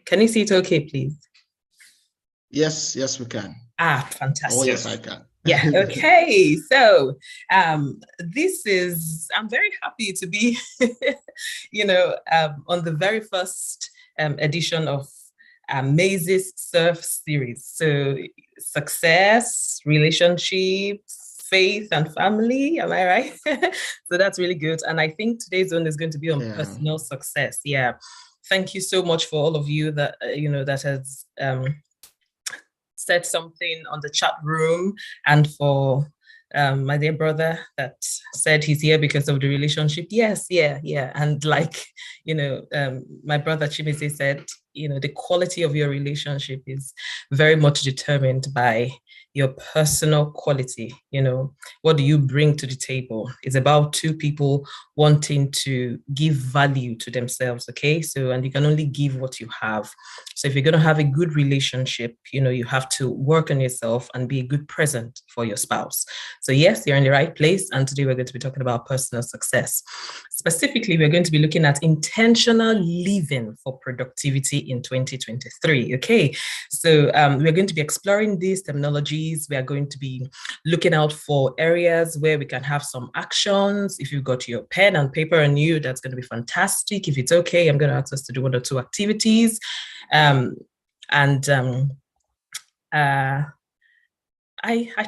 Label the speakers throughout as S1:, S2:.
S1: Can you see it okay, please?
S2: Yes, we can.
S1: Fantastic.
S2: Oh, yes, I can.
S1: Yeah, okay. So I'm very happy to be, on the very first edition of Mayzy's SuRFF series. So success, relationships, faith and family, am I right? So that's really good. And I think today's one is going to be on personal success. Yeah. Thank you so much for all of you that, that has said something on the chat room, and for my dear brother that said he's here because of the relationship. Yes, yeah. And like, my brother Chimezie said, the quality of your relationship is very much determined by your personal quality. What do you bring to the table? It's about two people wanting to give value to themselves, okay? So, and you can only give what you have. So if you're going to have a good relationship, you have to work on yourself and be a good present for your spouse. So yes, you're in the right place. And today we're going to be talking about personal success. Specifically, we're going to be looking at intentional living for productivity in 2023. Okay, so we're going to be exploring these terminologies. We are going to be looking out for areas where we can have some actions. If you've got your pen and paper on you, that's going to be fantastic. If it's okay, I'm going to ask us to do 1 or 2 activities. I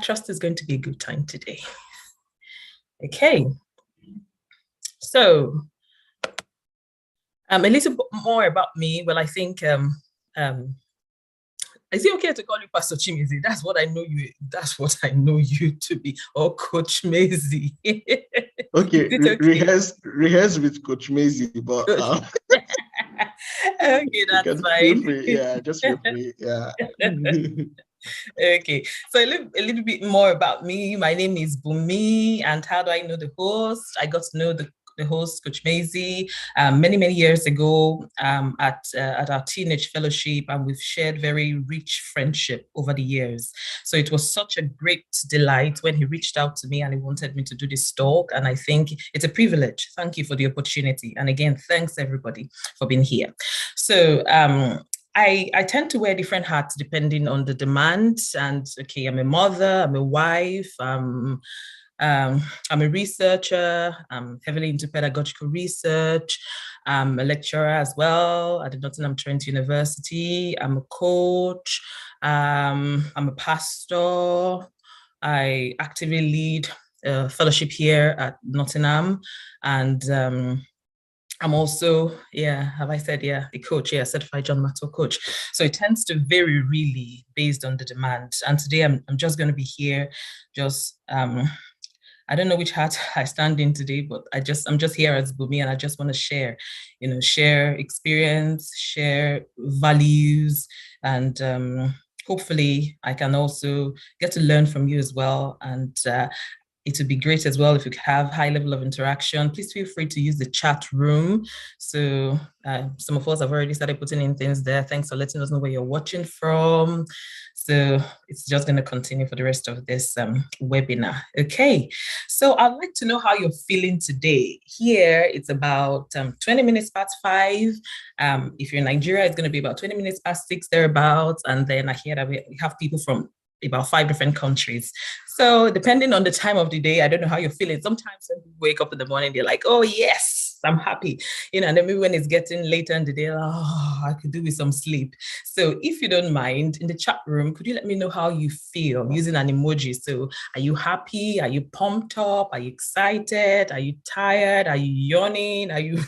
S1: trust it's going to be a good time today. Okay. So a little bit more about me. Well, I think is it okay to call you Pastor Chimezie? That's what I know you. That's what I know you to be, or Coach Mayzy.
S2: Okay, rehearse with Coach Mayzy, but
S1: okay, that's fine.
S2: Feel free. Yeah, just feel free. Yeah.
S1: Okay, so a little bit more about me. My name is Bunmi, and how do I know the host? I got to know the host, Coach Mayzy, many years ago at our teenage fellowship, and we've shared very rich friendship over the years. So it was such a great delight when he reached out to me and he wanted me to do this talk, and I think it's a privilege. Thank you for the opportunity, and again, thanks everybody for being here. So I tend to wear different hats depending on the demand. And okay, I'm a mother, I'm a wife, I'm a researcher, I'm heavily into pedagogical research, I'm a lecturer as well at the Nottingham Trent University, I'm a coach, I'm a pastor, I actively lead a fellowship here at Nottingham, and I'm also, have I said, a coach, certified John Maxwell coach. So it tends to vary really based on the demand. And today I'm just going to be here, just, I don't know which hat I stand in today, but I'm just here as Bunmi, and I just want to share, share experience, share values, and hopefully I can also get to learn from you as well. And it would be great as well if you have high level of interaction. Please feel free to use the chat room. So some of us have already started putting in things there. Thanks for letting us know where you're watching from. So it's just going to continue for the rest of this webinar. Okay, so I'd like to know how you're feeling today. Here, it's about 20 minutes past 5. If you're in Nigeria, it's going to be about 20 minutes past 6, thereabouts. And then I hear that we have people from about 5 different countries. So depending on the time of the day, I don't know how you're feeling. Sometimes when you wake up in the morning, they're like, oh, yes, I'm happy. And then maybe when it's getting later in the day, I could do with some sleep. So if you don't mind, in the chat room, could you let me know how you feel using an emoji? So are you happy? Are you pumped up? Are you excited? Are you tired? Are you yawning? Are you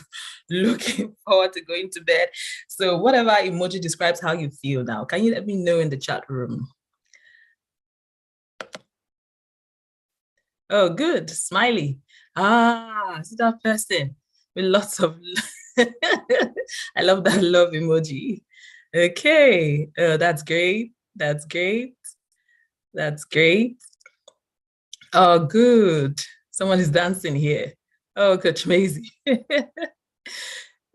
S1: looking forward to going to bed? So whatever emoji describes how you feel now, can you let me know in the chat room? Oh, good. Smiley. See that person with lots of I love that love emoji. Okay. Oh, that's great. That's great. That's great. Oh, good. Someone is dancing here. Oh, Coach Mayzy.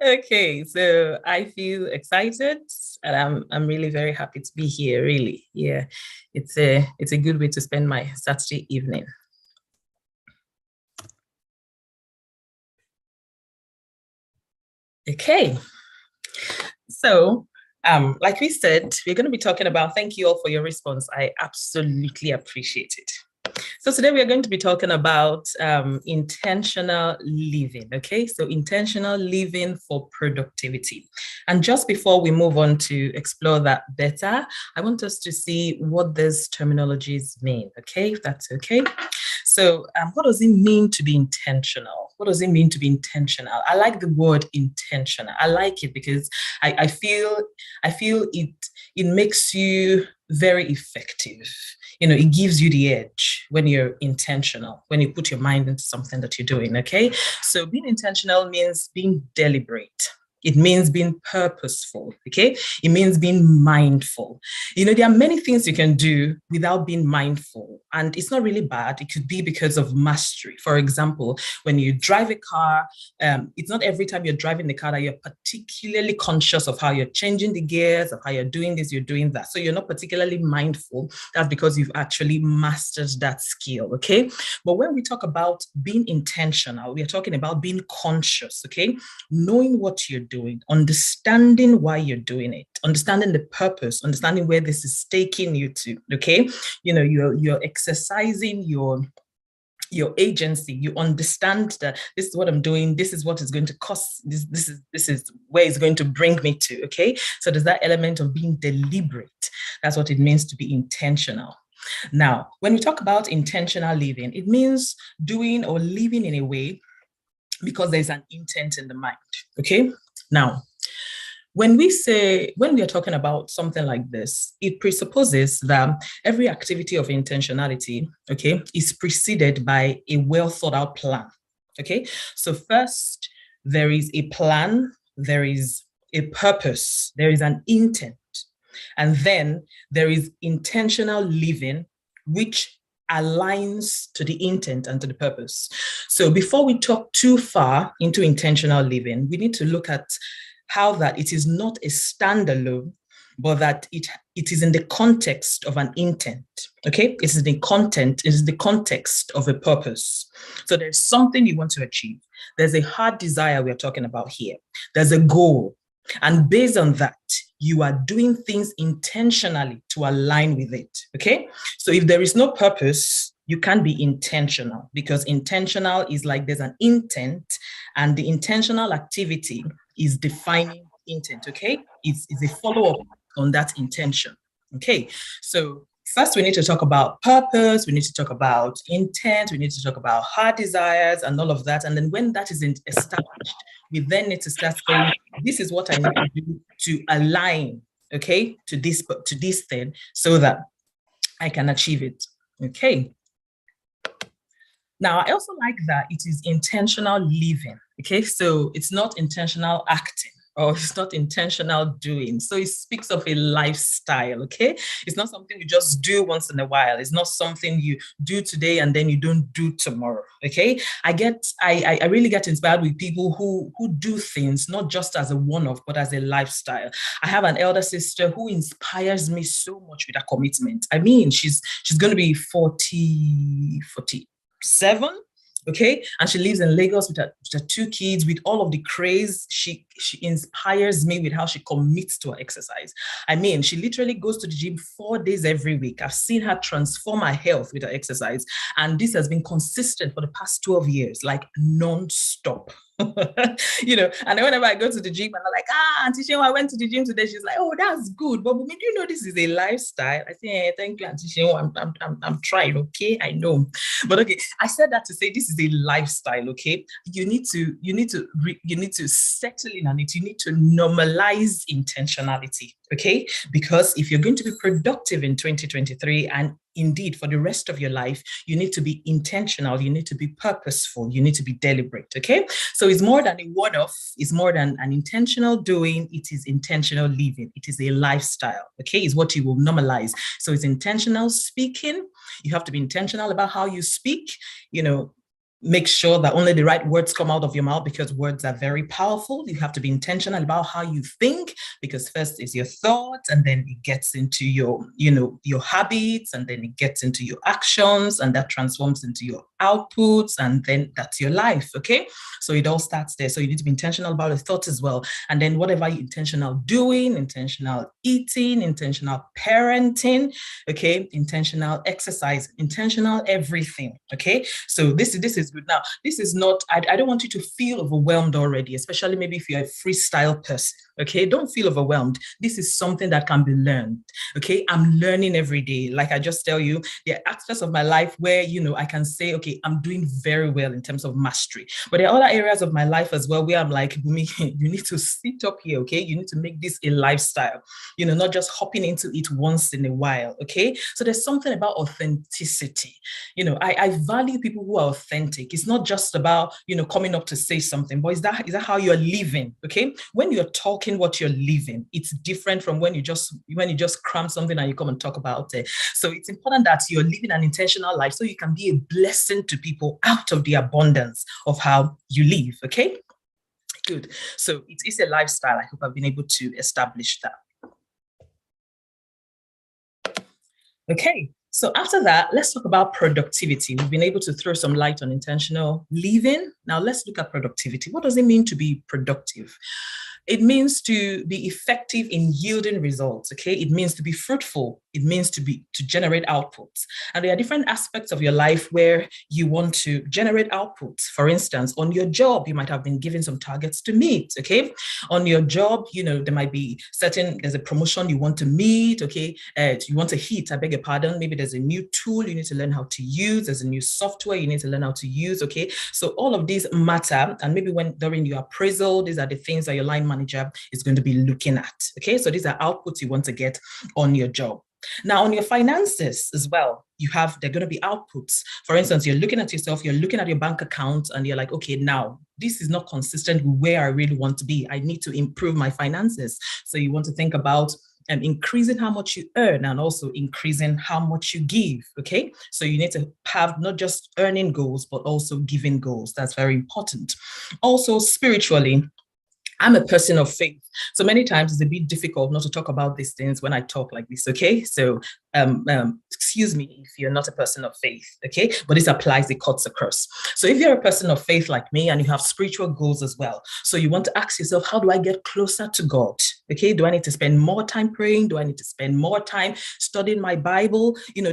S1: Okay, so I feel excited, and I'm really very happy to be here. Really, yeah, it's a good way to spend my Saturday evening. Okay, so Like we said, we're going to be talking about, thank you all for your response. I absolutely appreciate it. So today we are going to be talking about intentional living, okay? So intentional living for productivity. And just before we move on to explore that better, I want us to see what these terminologies mean, okay? If that's okay. So what does it mean to be intentional? What does it mean to be intentional? I like the word intentional. I like it because I feel it makes you very effective. You know, it gives you the edge when you're intentional, when you put your mind into something that you're doing, okay? So being intentional means being deliberate. It means being purposeful, okay? It means being mindful. You know, there are many things you can do without being mindful, and it's not really bad. It could be because of mastery. For example, when you drive a car, it's not every time you're driving the car that you're particularly conscious of how you're changing the gears, of how you're doing this, you're doing that. So you're not particularly mindful. That's because you've actually mastered that skill, okay? But when we talk about being intentional, we are talking about being conscious, okay? Knowing what you're doing, understanding why you're doing it, understanding the purpose, understanding where this is taking you to, okay? You know, you're exercising your agency. You understand that this is what I'm doing, this is what it's going to cost, this is where it's going to bring me to, okay? So there's that element of being deliberate. That's what it means to be intentional. Now, when we talk about intentional living, it means doing or living in a way because there's an intent in the mind, okay? Now, when we are talking about something like this, it presupposes that every activity of intentionality, okay, is preceded by a well thought out plan, okay? So first, there is a plan, there is a purpose, there is an intent, and then there is intentional living, which aligns to the intent and to the purpose. So before we talk too far into intentional living, we need to look at how that it is not a standalone, but that it is in the context of an intent, okay? It is the context of a purpose. So there's something you want to achieve. There's a hard desire we're talking about here. There's a goal. And based on that, you are doing things intentionally to align with it, okay? So if there is no purpose, you can't be intentional, because intentional is like there's an intent, and the intentional activity is defining intent, okay? It's a follow-up on that intention, okay? So first we need to talk about purpose, we need to talk about intent, we need to talk about heart desires and all of that. And then when that is established, we then need to start saying, this is what I need to do to align, okay, to this thing so that I can achieve it, okay? Now, I also like that it is intentional living, okay? So it's not intentional acting, or it's not intentional doing. So it speaks of a lifestyle, okay? It's not something you just do once in a while. It's not something you do today and then you don't do tomorrow, okay? I really get inspired with people who do things not just as a one-off, but as a lifestyle. I have an elder sister who inspires me so much with her commitment. I mean, she's going to be 47, okay, and she lives in Lagos with her 2 kids, with all of the craze. She inspires me with how she commits to her exercise. I mean, she literally goes to the gym 4 days every week. I've seen her transform her health with her exercise, and this has been consistent for the past 12 years, like non-stop. You know, and then whenever I go to the gym and I'm like, Auntie Shenwa, I went to the gym today, she's like, oh, that's good, but do you know this is a lifestyle? I say, thank you, Auntie Shenwa, I'm trying, okay, I know, but okay, I said that to say this is a lifestyle, okay? You need to settle in on it. You need to normalize intentionality, okay? Because if you're going to be productive in 2023 and indeed for the rest of your life, you need to be intentional, you need to be purposeful, you need to be deliberate, okay? So it's more than a one-off, it's more than an intentional doing, it is intentional living. It is a lifestyle, okay? It's what you will normalize. So it's intentional speaking. You have to be intentional about how you speak, you know, make sure that only the right words come out of your mouth, because words are very powerful. You have to be intentional about how you think, because first is your thoughts, and then it gets into your, your habits, and then it gets into your actions, and that transforms into your outputs, and then that's your life, okay? So it all starts there. So you need to be intentional about your thoughts as well. And then whatever you're intentional doing, intentional eating, intentional parenting, okay, intentional exercise, intentional everything, okay? So this is good. Now, this is not, I don't want you to feel overwhelmed already, especially maybe if you're a freestyle person, okay? Don't feel overwhelmed. This is something that can be learned, okay? I'm learning every day. Like I just tell you, there are aspects of my life where, you know, I can say, okay, I'm doing very well in terms of mastery. But there are other areas of my life as well where I'm like, you need to sit up here, okay? You need to make this a lifestyle, you know, not just hopping into it once in a while, okay? So there's something about authenticity. You know, I value people who are authentic. It's not just about, you know, coming up to say something, but is that how you're living, okay? When you're talking what you're living, it's different from when you just cram something and you come and talk about it. So it's important that you're living an intentional life so you can be a blessing to people out of the abundance of how you live, okay? Good. So it is a lifestyle. I hope I've been able to establish that. Okay, so after that, let's talk about productivity. We've been able to throw some light on intentional living. Now let's look at productivity. What does it mean to be productive? It means to be effective in yielding results, okay? It means to be fruitful. It means to generate outputs. And there are different aspects of your life where you want to generate outputs. For instance, on your job, you might have been given some targets to meet, okay? On your job, you know, there might be there's a promotion you want to meet, okay? You want to hit, I beg your pardon. Maybe there's a new tool you need to learn how to use. There's a new software you need to learn how to use, okay? So all of these matter. And maybe during your appraisal, these are the things that your line manager is going to be looking at, okay? So these are outputs you want to get on your job. Now, on your finances as well, they're going to be outputs. For instance, you're looking at yourself, you're looking at your bank account, and you're like, okay, now this is not consistent with where I really want to be. I need to improve my finances. So you want to think about increasing how much you earn and also increasing how much you give, okay? So you need to have not just earning goals, but also giving goals. That's very important. Also, spiritually, I'm a person of faith. So many times it's a bit difficult not to talk about these things when I talk like this, okay? So excuse me if you're not a person of faith, okay? But this applies, it cuts across. So if you're a person of faith like me and you have spiritual goals as well, so you want to ask yourself, how do I get closer to God? Okay, do I need to spend more time praying? Do I need to spend more time studying my Bible? You know,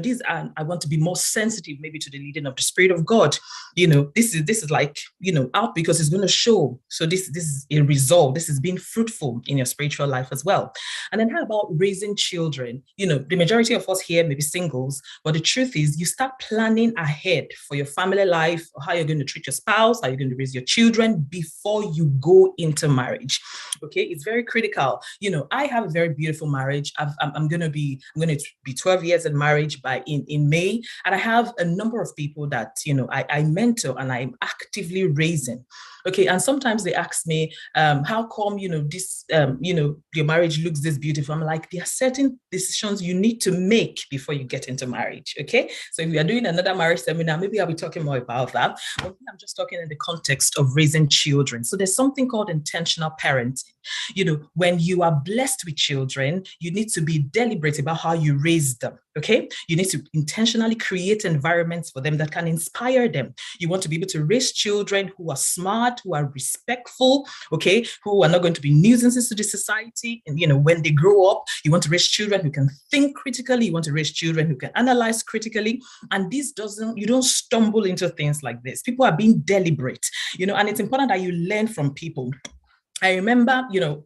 S1: I want to be more sensitive maybe to the leading of the Spirit of God. You know, this is like, you know, out because it's going to show. So this is a result. This is being fruitful in your spiritual life as well. And then how about raising children? You know, the majority of us here may be singles, but the truth is you start planning ahead for your family life, how you're going to treat your spouse, how you're going to raise your children before you go into marriage. Okay, it's very critical. You know, I have a very beautiful marriage. I'm going to be 12 years in marriage in May, and I have a number of people that, you know, I mentor and I'm actively raising. Okay, and sometimes they ask me, how come, you know, this, you know, your marriage looks this beautiful? I'm like, there are certain decisions you need to make before you get into marriage. Okay, so if we are doing another marriage seminar, maybe I'll be talking more about that. But I'm just talking in the context of raising children. So there's something called intentional parenting. You know, when you are blessed with children, you need to be deliberate about how you raise them. Okay, you need to intentionally create environments for them that can inspire them. You want to be able to raise children who are smart, who are respectful, okay, who are not going to be nuisances to the society. And, you know, when they grow up, you want to raise children who can think critically. You want to raise children who can analyze critically. And you don't stumble into things like this. People are being deliberate, you know, and it's important that you learn from people. I remember, you know,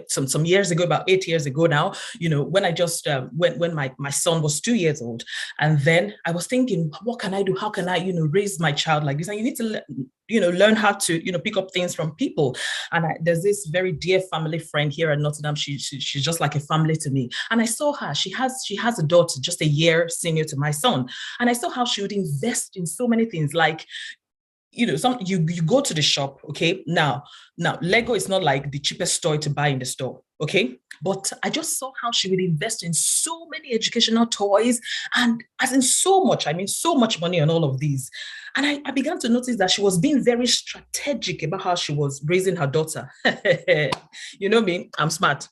S1: some years ago, about 8 years ago now, you know, when I just, when my son was 2 years old, and then I was thinking, what can I do? How can I, you know, raise my child like this? And you need to, you know, learn how to, you know, pick up things from people. And there's this very dear family friend here at Nottingham. She's just like a family to me. And I saw her, she has a daughter, just a year senior to my son. And I saw how she would invest in so many things, like, you know, you go to the shop, okay? Now, Lego is not like the cheapest toy to buy in the store, okay? But I just saw how she would invest in so many educational toys, and as in so much, I mean, so much money on all of these. And I began to notice that she was being very strategic about how she was raising her daughter. You know me, I'm smart.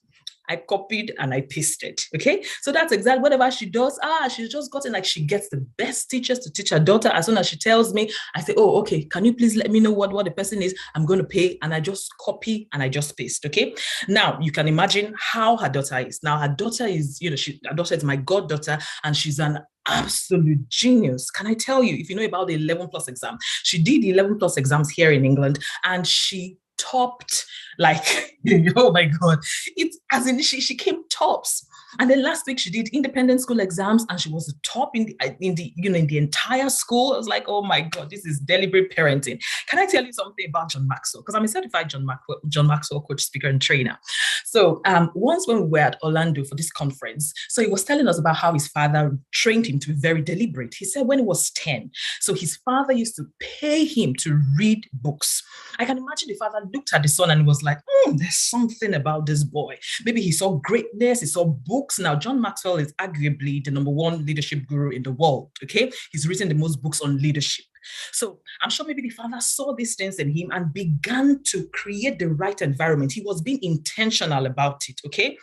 S1: I copied and I pasted. Okay. So that's exactly whatever she does. She's just gotten, like, she gets the best teachers to teach her daughter. As soon as she tells me, I say, oh, okay, can you please let me know what the person is? I'm going to pay. And I just copy and I just paste. Okay. Now you can imagine how her daughter is. Now her daughter is, her daughter is my goddaughter, and she's an absolute genius. Can I tell you, if you know about the 11 plus exam, she did the 11 plus exams here in England, and she topped, like, oh my God, it's as in she came tops. And then last week she did independent school exams, and she was the top in the entire school. I was like, oh my God, this is deliberate parenting. Can I tell you something about John Maxwell? Because I'm a certified John Maxwell coach, speaker, and trainer. So once when we were at Orlando for this conference, so he was telling us about how his father trained him to be very deliberate. He said when he was 10, so his father used to pay him to read books. I can imagine the father looked at the son and was like, there's something about this boy. Maybe he saw greatness, he saw books. Now, John Maxwell is arguably the #1 leadership guru in the world, okay? He's written the most books on leadership. So I'm sure maybe the father saw these things in him and began to create the right environment. He was being intentional about it, okay?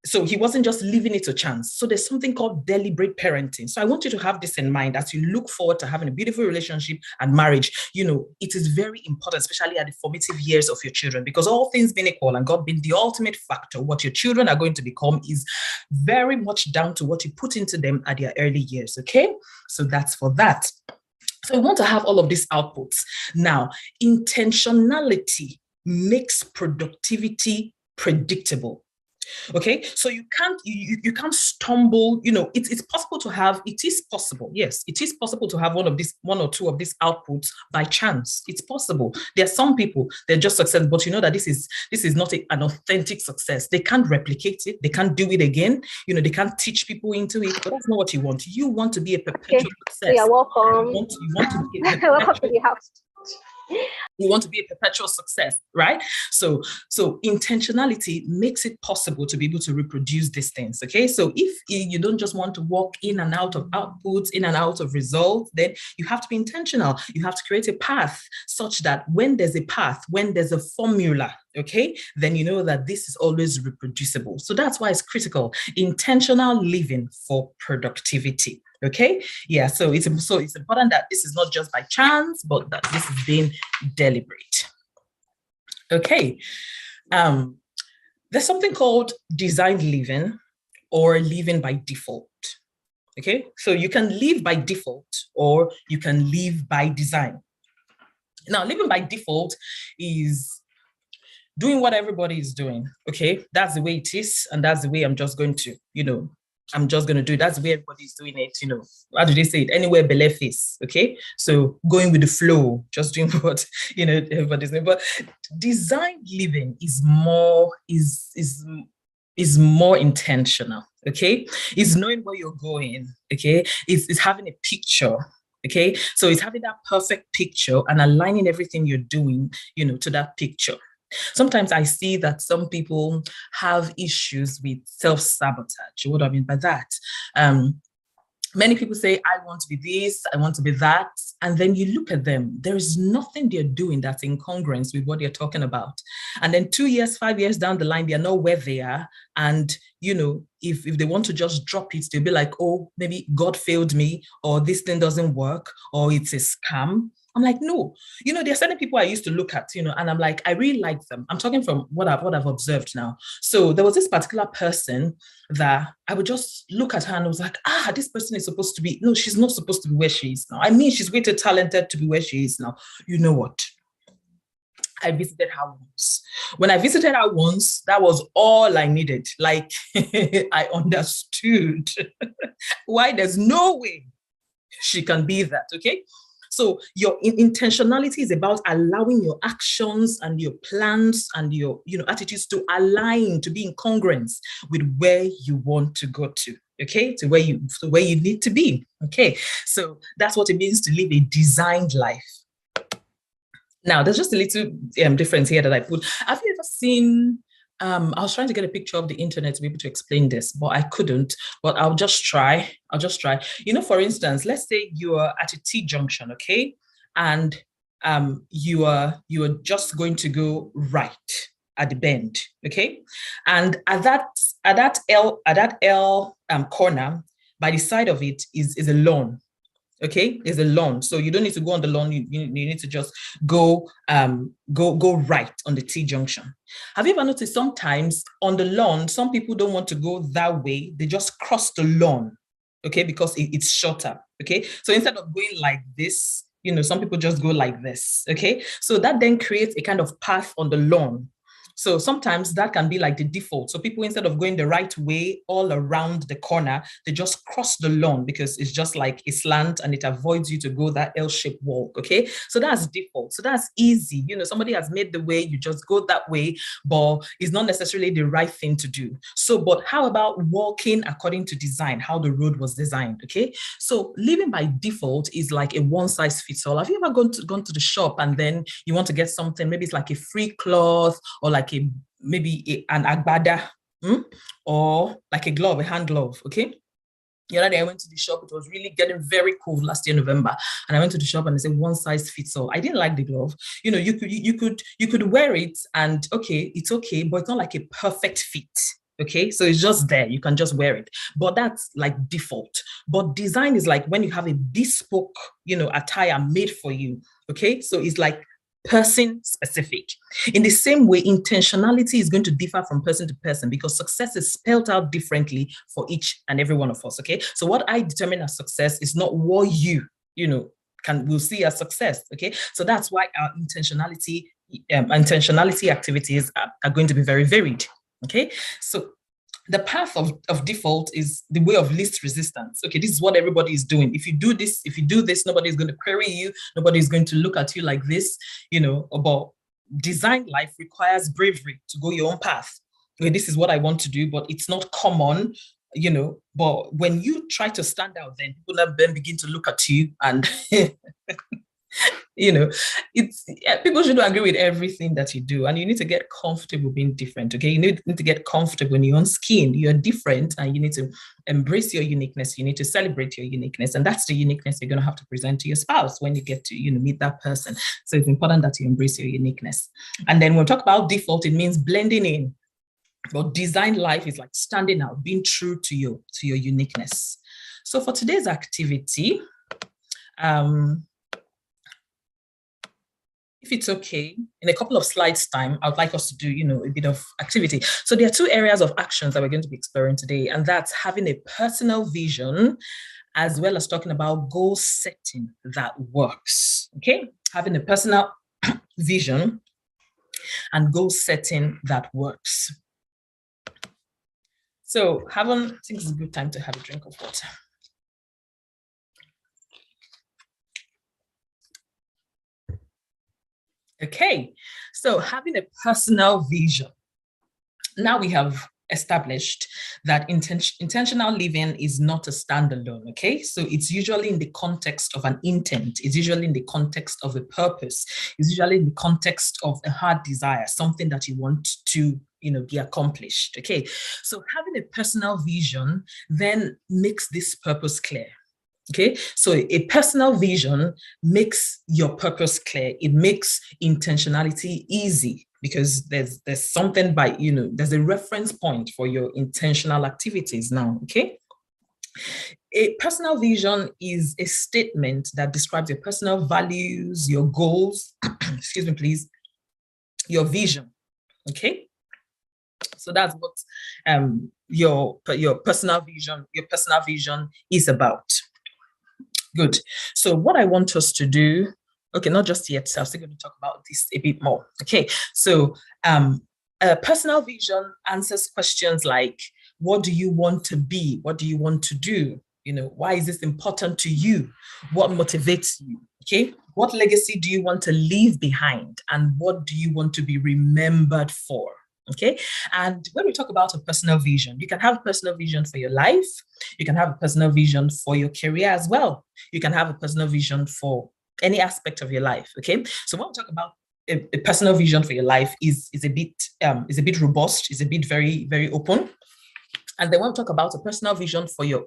S1: So he wasn't just leaving it to chance. So there's something called deliberate parenting. So I want you to have this in mind as you look forward to having a beautiful relationship and marriage. It is very important, especially at the formative years of your children, because all things being equal and God being the ultimate factor, what your children are going to become is very much down to what you put into them at their early years, okay? So that's for that. So we want to have all of these outputs. Now, intentionality makes productivity predictable. Okay, so you can't stumble. It's possible to have. It is possible. Yes, it is possible to have one or two of these outputs by chance. It's possible. There are some people, they're just success, but you know that this is not an authentic success. They can't replicate it. They can't do it again. They can't teach people into it. But that's not what you want. You want to be a perpetual success.
S3: You're welcome.
S1: You want to be
S3: welcome to the house.
S1: You want to be a perpetual success, right? So intentionality makes it possible to be able to reproduce these things, okay? So if you don't just want to walk in and out of outputs, in and out of results, then you have to be intentional. You have to create a path such that when there's a path, when there's a formula, okay, then you know that this is always reproducible. So that's why it's critical. Intentional living for productivity. Okay. Yeah. So it's important that this is not just by chance, but that this is being deliberate. Okay. There's something called designed living or living by default. Okay. So you can live by default or you can live by design. Now, living by default is doing what everybody is doing. Okay. That's the way it is. And that's the way I'm just going to, I'm just going to do it. That's the way everybody's doing it, How do they say it? Anywhere below face, okay? So going with the flow, just doing what, everybody's doing. But designed living is more intentional, okay? It's knowing where you're going, okay? It's having a picture, okay? So it's having that perfect picture and aligning everything you're doing, to that picture. Sometimes I see that some people have issues with self-sabotage. What do I mean by that? Many people say, I want to be this, I want to be that. And then you look at them, there is nothing they're doing that's in congruence with what they're talking about. And then 2 years, 5 years down the line, they're not where they are. And, if they want to just drop it, they'll be like, oh, maybe God failed me, or this thing doesn't work, or it's a scam. I'm like, no, there are certain people I used to look at, and I'm like, I really like them. I'm talking from what I've observed now. So there was this particular person that I would just look at her and I was like, this person is supposed to be, no, she's not supposed to be where she is now. I mean, she's way too talented to be where she is now. You know what? I visited her once. When I visited her once, that was all I needed. Like, I understood why there's no way she can be that, okay? So your intentionality is about allowing your actions and your plans and your attitudes to align, to be in congruence with where you want to go to, okay, to where you need to be, okay. So that's what it means to live a designed life. Now, there's just a little difference here that I put. Have you ever seen? I was trying to get a picture of the internet to be able to explain this, but I couldn't. But I'll just try. For instance, let's say you are at a T-junction, okay, and you are just going to go right, at the bend, okay? And at that L corner, by the side of it is a lawn. Okay, is a lawn. So you don't need to go on the lawn. You need to just go right on the T junction. Have you ever noticed sometimes on the lawn, some people don't want to go that way. They just cross the lawn, okay, because it's shorter. Okay, so instead of going like this, some people just go like this. Okay, so that then creates a kind of path on the lawn. So sometimes that can be like the default. So people, instead of going the right way all around the corner, they just cross the lawn because it's just like a slant and it avoids you to go that L-shaped walk, okay? So that's default. So that's easy. Somebody has made the way, you just go that way, but it's not necessarily the right thing to do. So, but how about walking according to design, how the road was designed, okay? So living by default is like a one size fits all. Have you ever gone to the shop and then you want to get something, maybe it's like a free cloth or like an agbada, or like a glove, a hand glove, okay? The other day I went to the shop, it was really getting very cold last year, November. And I went to the shop and they said one size fits all. I didn't like the glove. You could wear it and okay, it's okay, but it's not like a perfect fit. Okay, so it's just there, you can just wear it, but that's like default. But design is like when you have a bespoke, attire made for you. Okay, so it's like person specific. In the same way, intentionality is going to differ from person to person because success is spelled out differently for each and every one of us, okay? So what I determine as success is not what will see as success, okay? So that's why our intentionality activities are going to be very varied, okay? So the path of default is the way of least resistance. Okay, this is what everybody is doing. If you do this, nobody's going to query you. Nobody's going to look at you like this, But design life requires bravery to go your own path. Okay, this is what I want to do, but it's not common, But when you try to stand out, then people then begin to look at you and people shouldn't agree with everything that you do, and you need to get comfortable being different. Okay, you need to get comfortable in your own skin. You're different, and you need to embrace your uniqueness. You need to celebrate your uniqueness, and that's the uniqueness you're going to have to present to your spouse when you get to meet that person. So it's important that you embrace your uniqueness. And then when we talk about default, it means blending in. But design life is like standing out, being true to your uniqueness. So for today's activity, if it's okay, in a couple of slides time, I would like us to do, a bit of activity. So there are two areas of actions that we're going to be exploring today, and that's having a personal vision, as well as talking about goal setting that works, okay? Having a personal vision and goal setting that works. So I think it's a good time to have a drink of water. Okay, so having a personal vision. Now we have established that intentional living is not a standalone, okay? So it's usually in the context of an intent. It's usually in the context of a purpose. It's usually in the context of a hard desire, something that you want to be accomplished, okay? So having a personal vision then makes this purpose clear. Okay, so a personal vision makes your purpose clear. It makes intentionality easy because there's something there's a reference point for your intentional activities now, okay? A personal vision is a statement that describes your personal values, your goals, excuse me, please, your vision, okay? So that's what your personal vision is about. Good. So what I want us to do, okay, not just yet, so I'm still going to talk about this a bit more. Okay, so a personal vision answers questions like, what do you want to be? What do you want to do? Why is this important to you? What motivates you? Okay, what legacy do you want to leave behind? And what do you want to be remembered for? Okay, and when we talk about a personal vision, you can have a personal vision for your life. You can have a personal vision for your career as well. You can have a personal vision for any aspect of your life. Okay, so when we talk about a personal vision for your life is a bit robust, is a bit very, very open. And then when we talk about a personal vision for your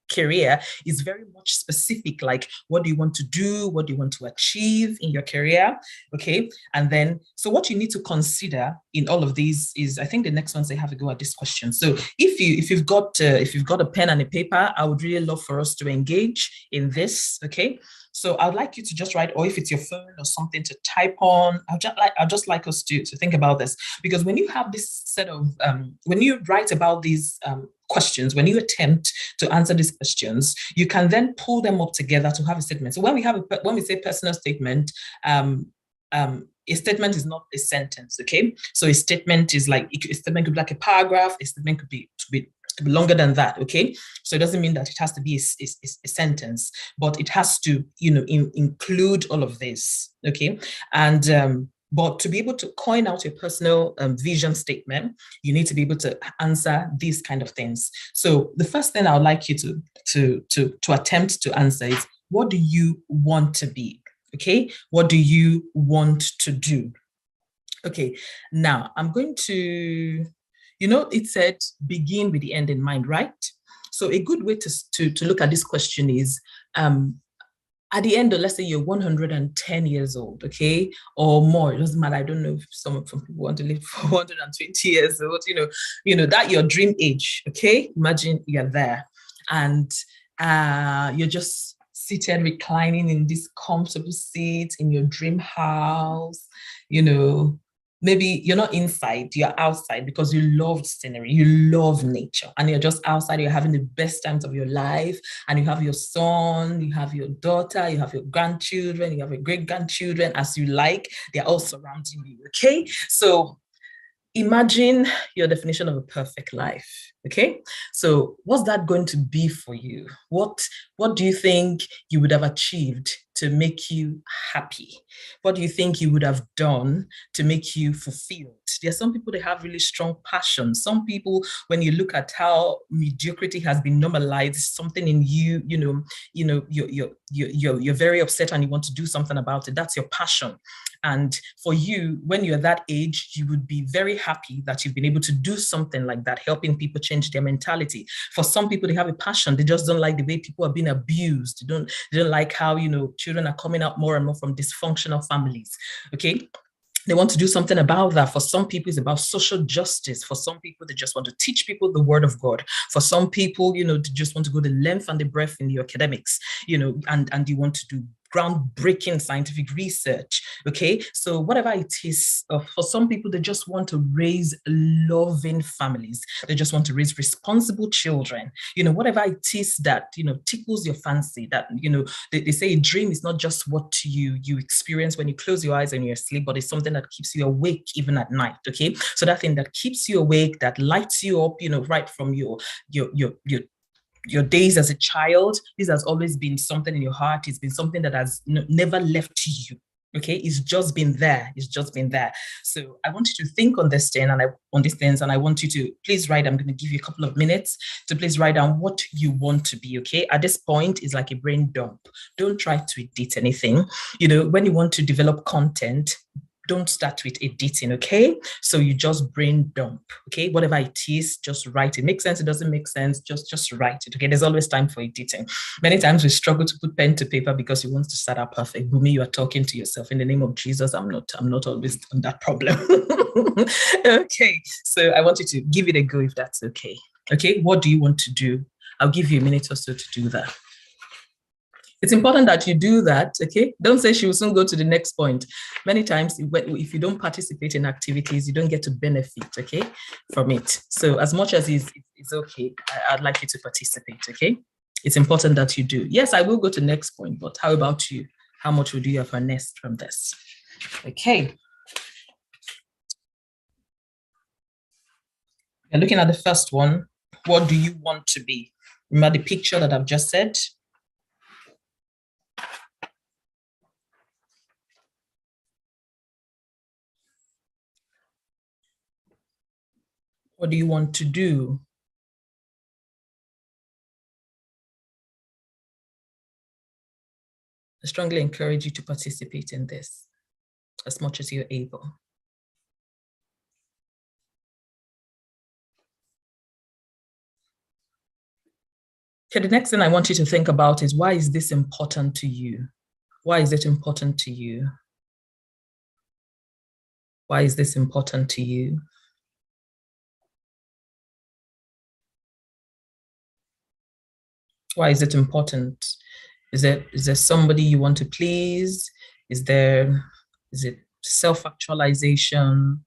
S1: career is very much specific, like what do you want to do, what do you want to achieve in your career, okay? And then, so what you need to consider in all of these is, I think the next ones they have a go at this question. So if you've got a pen and a paper, I would really love for us to engage in this, okay? So I'd like you to just write, or if it's your phone or something to type on, I'd just like us to think about this, because when you have this set of, when you write about these questions, when you attempt to answer these questions, you can then pull them up together to have a statement. So when we say personal statement, a statement is not a sentence, okay? So a statement is like, a statement could be like a paragraph, a statement could be longer than that, okay? So it doesn't mean that it has to be a sentence, but it has to, include all of this, okay? And but to be able to coin out a personal vision statement, you need to be able to answer these kind of things. So the first thing I would like you to attempt to answer is, what do you want to be? Okay, what do you want to do? Okay, now I'm going to, it said begin with the end in mind, right? So a good way to look at this question is, at the end of, let's say you're 110 years old, okay, or more, it doesn't matter. I don't know if some people want to live for 120 years old, that your dream age, okay? Imagine you're there and you're just seated, reclining in this comfortable seat in your dream house, maybe you're not inside, you're outside because you love scenery, you love nature, and you're just outside, you're having the best times of your life, and you have your son, you have your daughter, you have your grandchildren, you have your great-grandchildren, as you like, they're all surrounding you, okay? So imagine your definition of a perfect life, okay? So what's that going to be for you? What do you think you would have achieved to make you happy? What do you think you would have done to make you fulfilled? There are some people that have really strong passion. Some people, when you look at how mediocrity has been normalized, something in you, you're very upset and you want to do something about it. That's your passion. And for you, when you're that age, you would be very happy that you've been able to do something like that, helping people change their mentality. For some people, they have a passion. They just don't like the way people are being abused. They don't like how, children are coming out more and more from dysfunctional families, okay? They want to do something about that. For some people, it's about social justice. For some people, they just want to teach people the word of God. For some people, they just want to go the length and the breadth in the academics, and you want to do groundbreaking scientific research, okay? So whatever it is, for some people, they just want to raise loving families. They just want to raise responsible children. Whatever it is that, tickles your fancy, that, they say a dream is not just what you experience when you close your eyes and you're asleep, but it's something that keeps you awake even at night, okay? So that thing that keeps you awake, that lights you up, right from your days as a child, this has always been something in your heart. It's been something that has never left you. Okay, it's just been there. It's just been there. So I want you to think on this thing on these things, and I want you to please write. I'm going to give you a couple of minutes to please write down what you want to be. Okay, at this point, it's like a brain dump. Don't try to edit anything. When you want to develop content, don't start with editing, okay? So you just brain dump, okay? Whatever it is, just write it. Makes sense, it doesn't make sense, just write it, okay? There's always time for editing. Many times we struggle to put pen to paper because you want to start out perfect. Bunmi, you are talking to yourself. In the name of Jesus, I'm not always on that problem. Okay, so I want you to give it a go if that's okay. Okay, what do you want to do? I'll give you a minute or so to do that. It's important that you do that, okay? Don't say she will soon go to the next point. Many times, if you don't participate in activities, you don't get to benefit, okay, from it. So as much as it's okay, I'd like you to participate, okay? It's important that you do. Yes, I will go to the next point, but how about you? How much would you have harnessed from this? Okay. You're looking at the first one. What do you want to be? Remember the picture that I've just said? What do you want to do? I strongly encourage you to participate in this as much as you're able. Okay, the next thing I want you to think about is, why is this important to you? Why is it important to you? Why is this important to you? Why is it important? Is there somebody you want to please? Is it self-actualization?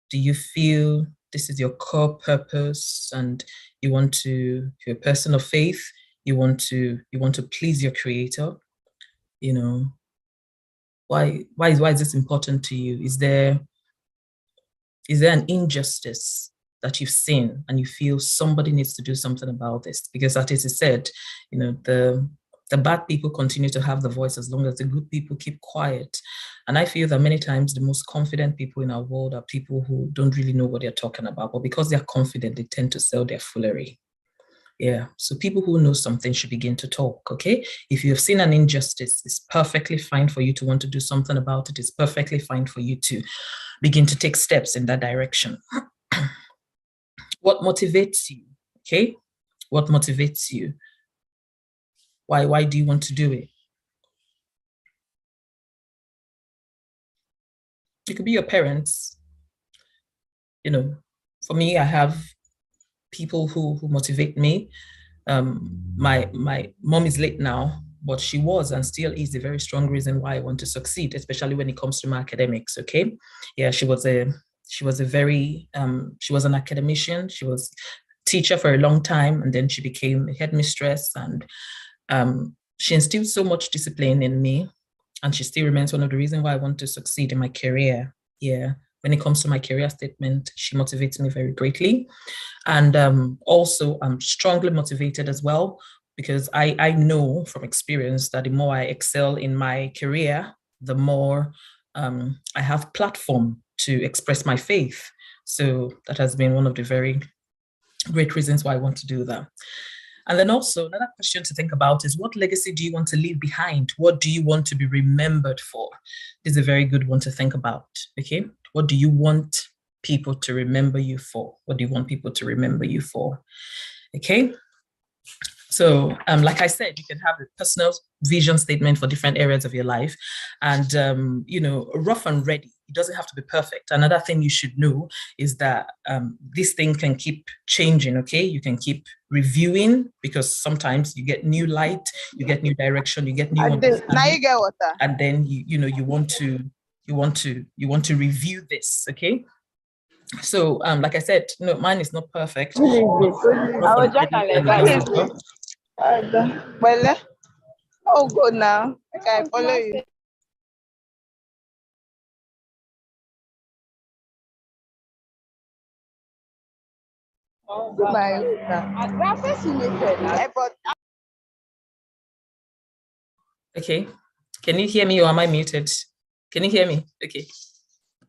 S1: Do you feel this is your core purpose and you're a person of faith, you want to please your creator? You know, why is this important to you? Is there an injustice that you've seen and you feel somebody needs to do something about this? Because as it is said, the bad people continue to have the voice as long as the good people keep quiet. And I feel that many times the most confident people in our world are people who don't really know what they're talking about, but because they're confident, they tend to sell their foolery. Yeah, so people who know something should begin to talk, okay? If you have seen an injustice, it's perfectly fine for you to want to do something about it. It's perfectly fine for you to begin to take steps in that direction. What motivates you, okay? What motivates you? Why do you want to do it? It could be your parents. For me, I have people who motivate me. My mom is late now, but she was and still is a very strong reason why I want to succeed, especially when it comes to my academics. Okay, yeah, she was an academician. She was teacher for a long time, and then she became a headmistress, and she instilled so much discipline in me, and she still remains one of the reasons why I want to succeed in my career. Yeah, when it comes to my career statement, she motivates me very greatly. And also, I'm strongly motivated as well, because I know from experience that the more I excel in my career, the more I have platform to express my faith. So that has been one of the very great reasons why I want to do that. And then also another question to think about is, what legacy do you want to leave behind? What do you want to be remembered for? This is a very good one to think about, okay? What do you want people to remember you for? What do you want people to remember you for? Okay. So, like I said, you can have a personal vision statement for different areas of your life, and rough and ready. It doesn't have to be perfect. Another thing you should know is that this thing can keep changing. Okay, you can keep reviewing, because sometimes you get new light, you get new direction, you get new understanding.
S3: Now you get water.
S1: And then you want to review this. Okay. So, like I said, mine is not perfect.
S3: I was just well, oh, good now. Okay, follow you.
S1: Okay. Can you hear me, or am I muted? Can you hear me? Okay.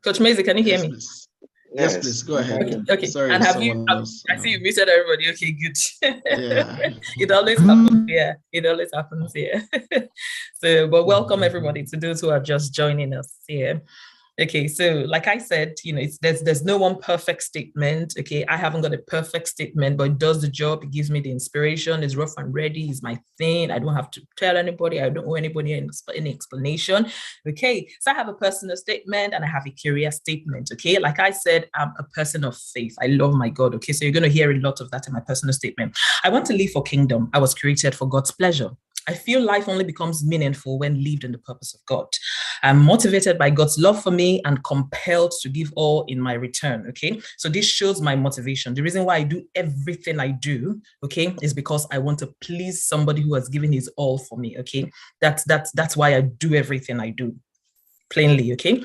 S1: Coach Mayzy, can you hear me?
S2: Please. Yes, please. Go ahead.
S1: Okay.
S2: Sorry,
S1: and have you? I see you muted everybody. Okay, good. Yeah. It always happens. Yeah, it always happens here. So, but welcome everybody to those who are just joining us here. Okay, so like I said, there's no one perfect statement. Okay, I haven't got a perfect statement, but it does the job. It gives me the inspiration. It's rough and ready. It's my thing. I don't have to tell anybody. I don't owe anybody any explanation. Okay, so I have a personal statement and I have a career statement. Okay, like I said, I'm a person of faith. I love my God. Okay, so you're going to hear a lot of that in my personal statement. I want to live for kingdom. I was created for God's pleasure. I feel life only becomes meaningful when lived in the purpose of God. I'm motivated by God's love for me and compelled to give all in my return, okay? So this shows my motivation. The reason why I do everything I do, okay, is because I want to please somebody who has given his all for me, okay? That's why I do everything I do, plainly, okay?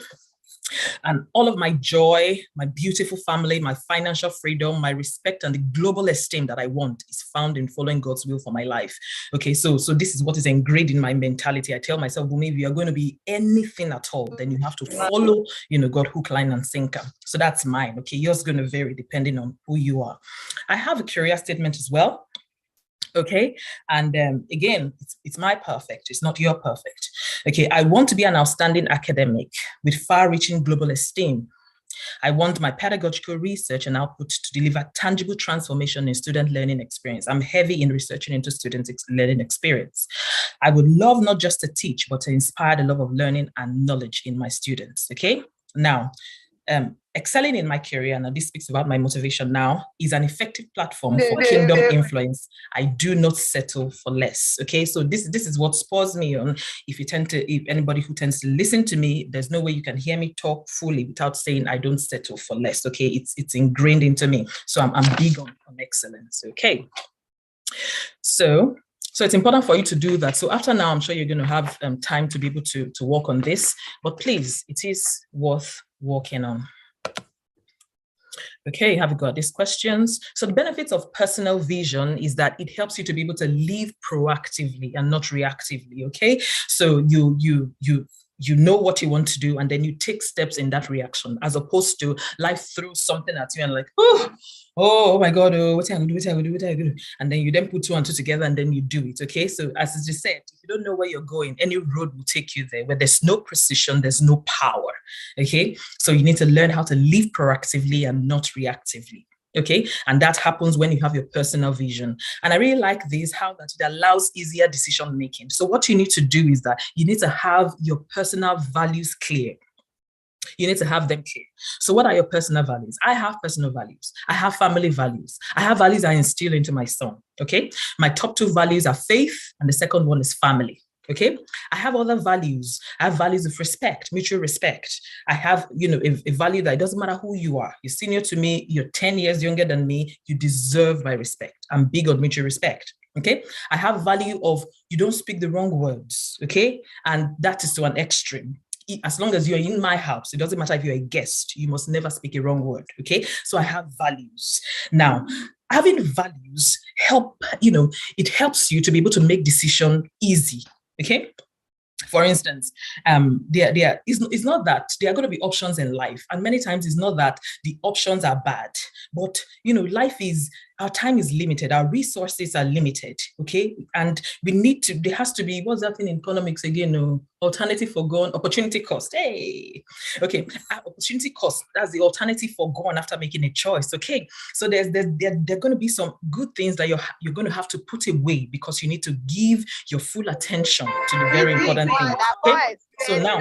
S1: And all of my joy, my beautiful family, my financial freedom, my respect, and the global esteem that I want is found in following God's will for my life. Okay, so this is what is engraved in my mentality. I tell myself, well, maybe you're going to be anything at all, then you have to follow, God, hook, line, and sinker. So that's mine. Okay, yours going to vary depending on who you are. I have a career statement as well. Okay, and again, it's my perfect, it's not your perfect. Okay, I want to be an outstanding academic with far-reaching global esteem. I want my pedagogical research and output to deliver tangible transformation in student learning experience. I'm heavy in researching into student learning experience. I would love not just to teach, but to inspire the love of learning and knowledge in my students, okay? Now, excelling in my career, and this speaks about my motivation now, is an effective platform for kingdom influence. I do not settle for less. Okay, so this is what spurs me on. If anybody who tends to listen to me, there's no way you can hear me talk fully without saying I don't settle for less. Okay, it's ingrained into me. So I'm big on excellence. Okay, so it's important for you to do that. So after now, I'm sure you're going to have time to be able to work on this, but please, it is worth working on. Okay, have you got these questions? So the benefits of personal vision is that it helps you to be able to live proactively and not reactively, okay? So you know what you want to do, and then you take steps in that reaction, as opposed to life throws something at you and like, oh my God, what am I going to do? And then you then put two and two together and then you do it, okay? So as I just said, if you don't know where you're going, any road will take you there. Where there's no precision, there's no power, okay? So you need to learn how to live proactively and not reactively. Okay, and that happens when you have your personal vision. And I really like this, how that it allows easier decision making. So what you need to do is that you need to have your personal values clear. You need to have them clear. So what are your personal values? I have personal values. I have family values. I have values I instill into my son, okay? My top two values are faith, and the second one is family. Okay, I have other values. I have values of respect, mutual respect. I have, a value that it doesn't matter who you are. You're senior to me, you're 10 years younger than me, you deserve my respect. I'm big on mutual respect. Okay, I have value of you don't speak the wrong words. Okay, and that is to an extreme. As long as you're in my house, it doesn't matter if you're a guest, you must never speak a wrong word. Okay, so I have values. Now, having values it helps you to be able to make decisions easy. Okay, for instance, it's not that there are going to be options in life, and many times it's not that the options are bad, but our time is limited, our resources are limited, okay? And there has to be, what's that thing in economics again? Alternative forgone, opportunity cost. Hey, okay, opportunity cost, that's the alternative forgone after making a choice, okay? So there are going to be some good things that you're going to have to put away because you need to give your full attention to the very important things, okay? So now,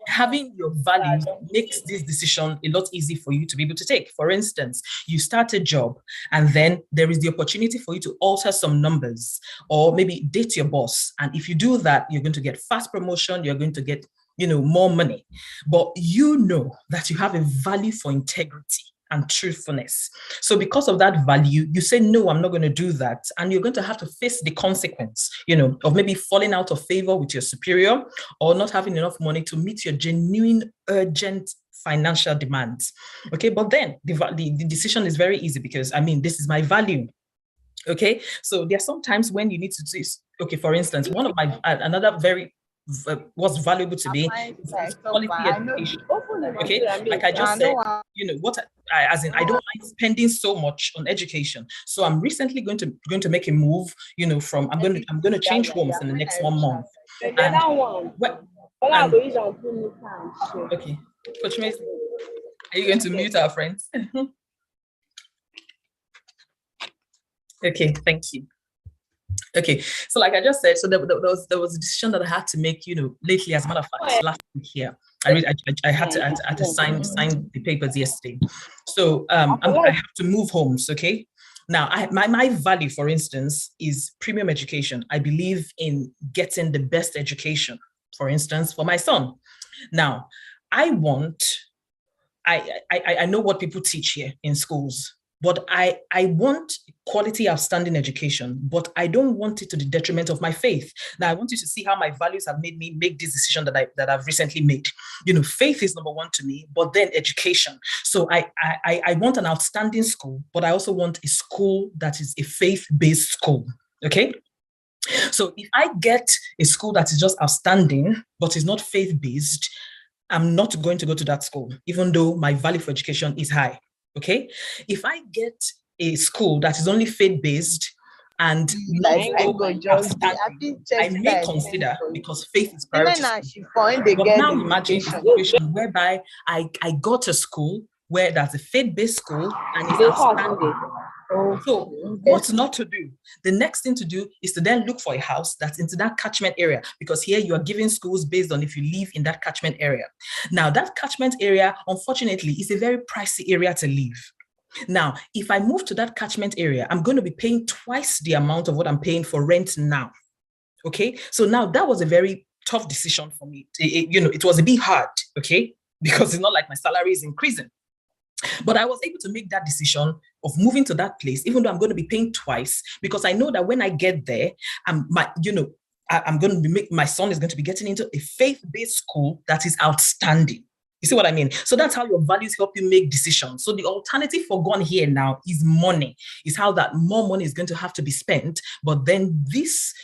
S1: having your values makes this decision a lot easier for you to be able to take. For instance, you start a job and then there is the opportunity for you to alter some numbers or maybe date your boss. And if you do that, you're going to get fast promotion, you're going to get, more money. But you know that you have a value for integrity and truthfulness. So because of that value, you say, no, I'm not going to do that. And you're going to have to face the consequence, of maybe falling out of favor with your superior or not having enough money to meet your genuine, urgent financial demands. Okay, but then the decision is very easy because, this is my value. Okay, so there are some times when you need to do, okay, for instance, one of my, another very what's valuable to me is quality education. Okay, like I just said, I don't mind spending so much on education. So I'm recently going to make a move, from I'm going to change homes in the next 1 month. Okay, Coach Mayzy, are you going to mute our friends? Okay, thank you. Okay, so like I just said, so there was a decision that I had to make, lately, as a matter of fact, last week here. I had to sign the papers yesterday. So I have to move homes, okay? Now, my value, for instance, is premium education. I believe in getting the best education, for instance, for my son. Now, I know what people teach here in schools, but I want quality, outstanding education, but I don't want it to the detriment of my faith. Now, I want you to see how my values have made me make this decision that I've recently made. Faith is number one to me, but then education. So I want an outstanding school, but I also want a school that is a faith-based school, okay? So if I get a school that is just outstanding, but is not faith-based, I'm not going to go to that school, even though my value for education is high. Okay, if I get a school that is only faith-based and love I may consider because faith is priority. But now imagine a situation whereby I got a school where there's a faith-based school and it's outstanding. So what's not to do? The next thing to do is to then look for a house that's into that catchment area, because here you are giving schools based on if you live in that catchment area. Now that catchment area, unfortunately, is a very pricey area to live. Now, if I move to that catchment area, I'm going to be paying twice the amount of what I'm paying for rent now. Okay, so now that was a very tough decision for me. It was a bit hard, okay, because it's not like my salary is increasing. But I was able to make that decision of moving to that place, even though I'm going to be paying twice, because I know that when I get there, my son is going to be getting into a faith-based school that is outstanding. You see what I mean? So that's how your values help you make decisions. So the alternative for gone here now is money. Is how that more money is going to have to be spent, but then this,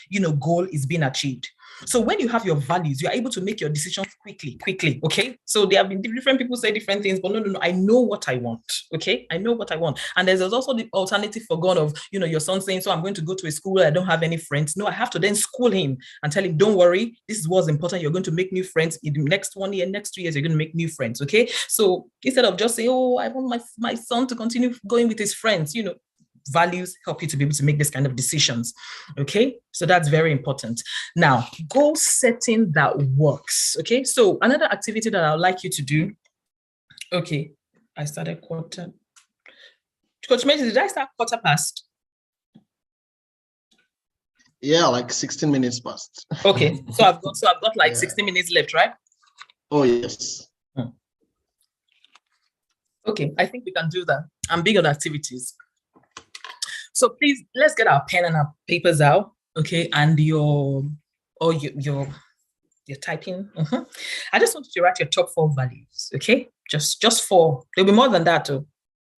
S1: goal is being achieved. So when you have your values, you're able to make your decisions quickly, okay? So there have been different people say different things, but no, I know what I want, okay? I know what I want. And there's also the alternative for gone of, your son saying, so I'm going to go to a school where I don't have any friends. No, I have to then school him and tell him, don't worry, this is what's important. You're going to make new friends in the next 1 year, next 2 years, you're going to make new friends, okay? So instead of just saying, oh, I want my son to continue going with his friends, values help you to be able to make this kind of decisions, okay? So that's very important. Now, goal setting that works, okay? So another activity that I would like you to do, okay, I started quarter. Coach Mayzy, did I start quarter past?
S2: Yeah, like 16 minutes past.
S1: Okay, so I've got like 16 minutes left, right?
S2: Oh, yes.
S1: Okay, I think we can do that. I'm big on activities. So please, let's get our pen and our papers out, okay? And your typing. I just want you to write your top 4 values, okay? Just 4. There'll be more than that, too.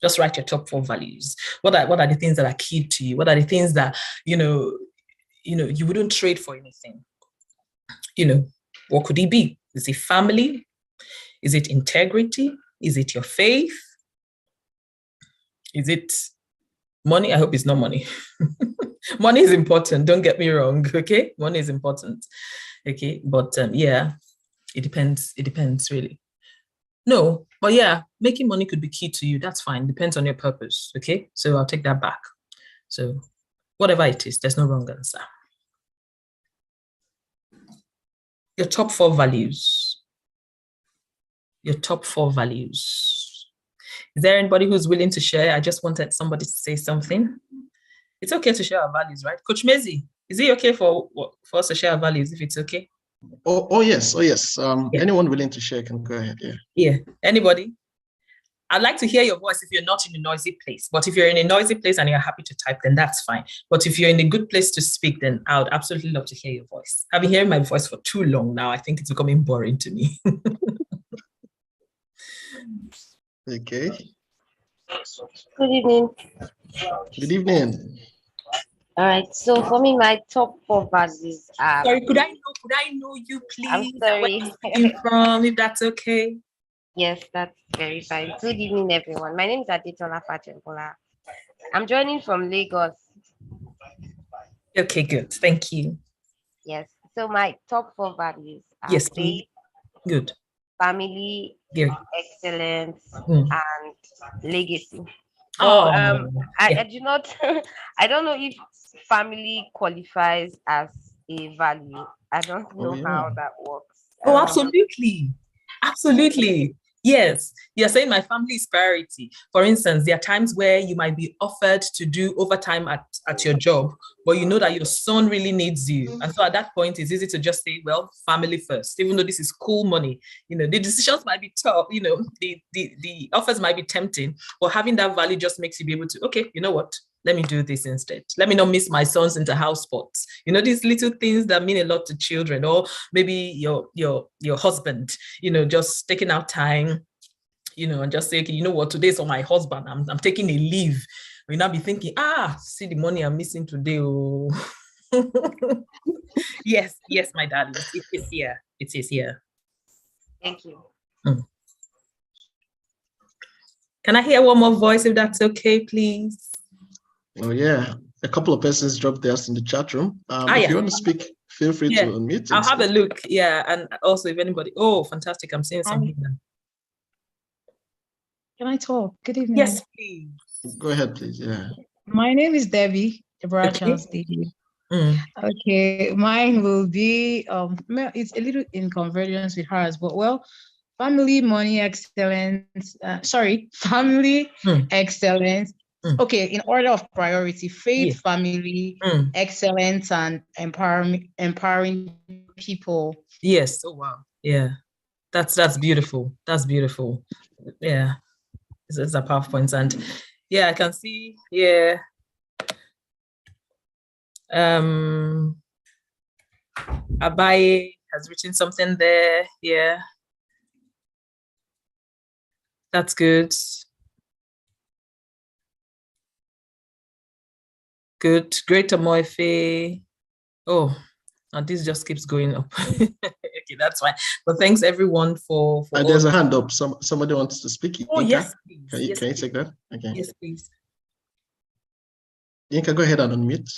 S1: Just write your top 4 values. What are the things that are key to you? What are the things that you wouldn't trade for anything? What could it be? Is it family? Is it integrity? Is it your faith? Is it money? I hope it's not money. Money is important. Don't get me wrong. Okay, money is important. Okay, but yeah, it depends. It depends really. No, but yeah, making money could be key to you. That's fine. Depends on your purpose. Okay, so I'll take that back. So whatever it is, there's no wrong answer. Your top 4 values. Your top 4 values. Is there anybody who's willing to share? I just wanted somebody to say something. It's okay to share our values, right? Coach Mayzy, is it okay for us to share our values if it's okay?
S2: Oh yes. Yeah. Anyone willing to share can go ahead.
S1: Yeah. Anybody? I'd like to hear your voice if you're not in a noisy place. But if you're in a noisy place and you're happy to type, then that's fine. But if you're in a good place to speak, then I would absolutely love to hear your voice. I've been hearing my voice for too long now. I think it's becoming boring to me.
S2: Okay.
S4: Good evening.
S2: Good evening.
S4: All right. So for me, my top 4 values are.
S1: Sorry, could I know you, please?
S4: I'm sorry.
S1: Where you're from, if that's okay.
S4: Yes, that's very fine. Good evening, everyone. My name is Adetola Fachembola. I'm joining from Lagos.
S1: Okay, good. Thank you.
S4: Yes. So my top 4 values are
S1: yes,
S4: faith,
S1: please. Good.
S4: Family, excellence, and legacy. I do not. I don't know if family qualifies as a value. I don't know how that works.
S1: Oh, absolutely. Absolutely. Yes, you're saying my family is priority. For instance, there are times where you might be offered to do overtime at your job, but you know that your son really needs you. And so at that point, it's easy to just say, well, family first, even though this is cool money. The decisions might be tough, the offers might be tempting, but having that value just makes you be able to, okay, you know what? Let me do this instead. Let me not miss my sons into house sports. These little things that mean a lot to children, or maybe your husband, just taking out time, and just say, okay, you know what, today's for my husband. I'm taking a leave. You'll now be thinking, see the money I'm missing today. Oh. Yes, my darling. It is here. It is here.
S4: Thank you.
S1: Can I hear one more voice if that's okay, please?
S2: Oh, yeah. a couple of persons dropped theirs in the chat room. If you want to speak, feel free to unmute.
S1: I'll have a look. Yeah, and also if anybody. Oh, fantastic! I'm seeing something.
S5: Can I talk? Good evening.
S1: Yes, please.
S2: Go ahead, please. Yeah.
S5: My name is Debbie. Okay, mine will be it's a little in convergence with hers, but well, family, money, excellence. Family, excellence. Okay, in order of priority: faith, family, excellence, and empowering people.
S1: Yes. Oh wow. Yeah, that's beautiful. That's beautiful. Yeah, it's a powerful point, and yeah, I can see. Yeah. Abaye has written something there. Yeah, that's good. Good. Great Amoife. Oh, and this just keeps going up. Okay, that's fine. But thanks everyone for
S2: and there's a hand up. Somebody wants to speak.
S1: Oh,
S2: Yinka,
S1: yes, please.
S2: Can you take that? Okay.
S1: Yes, please.
S2: Yinka, go ahead and unmute.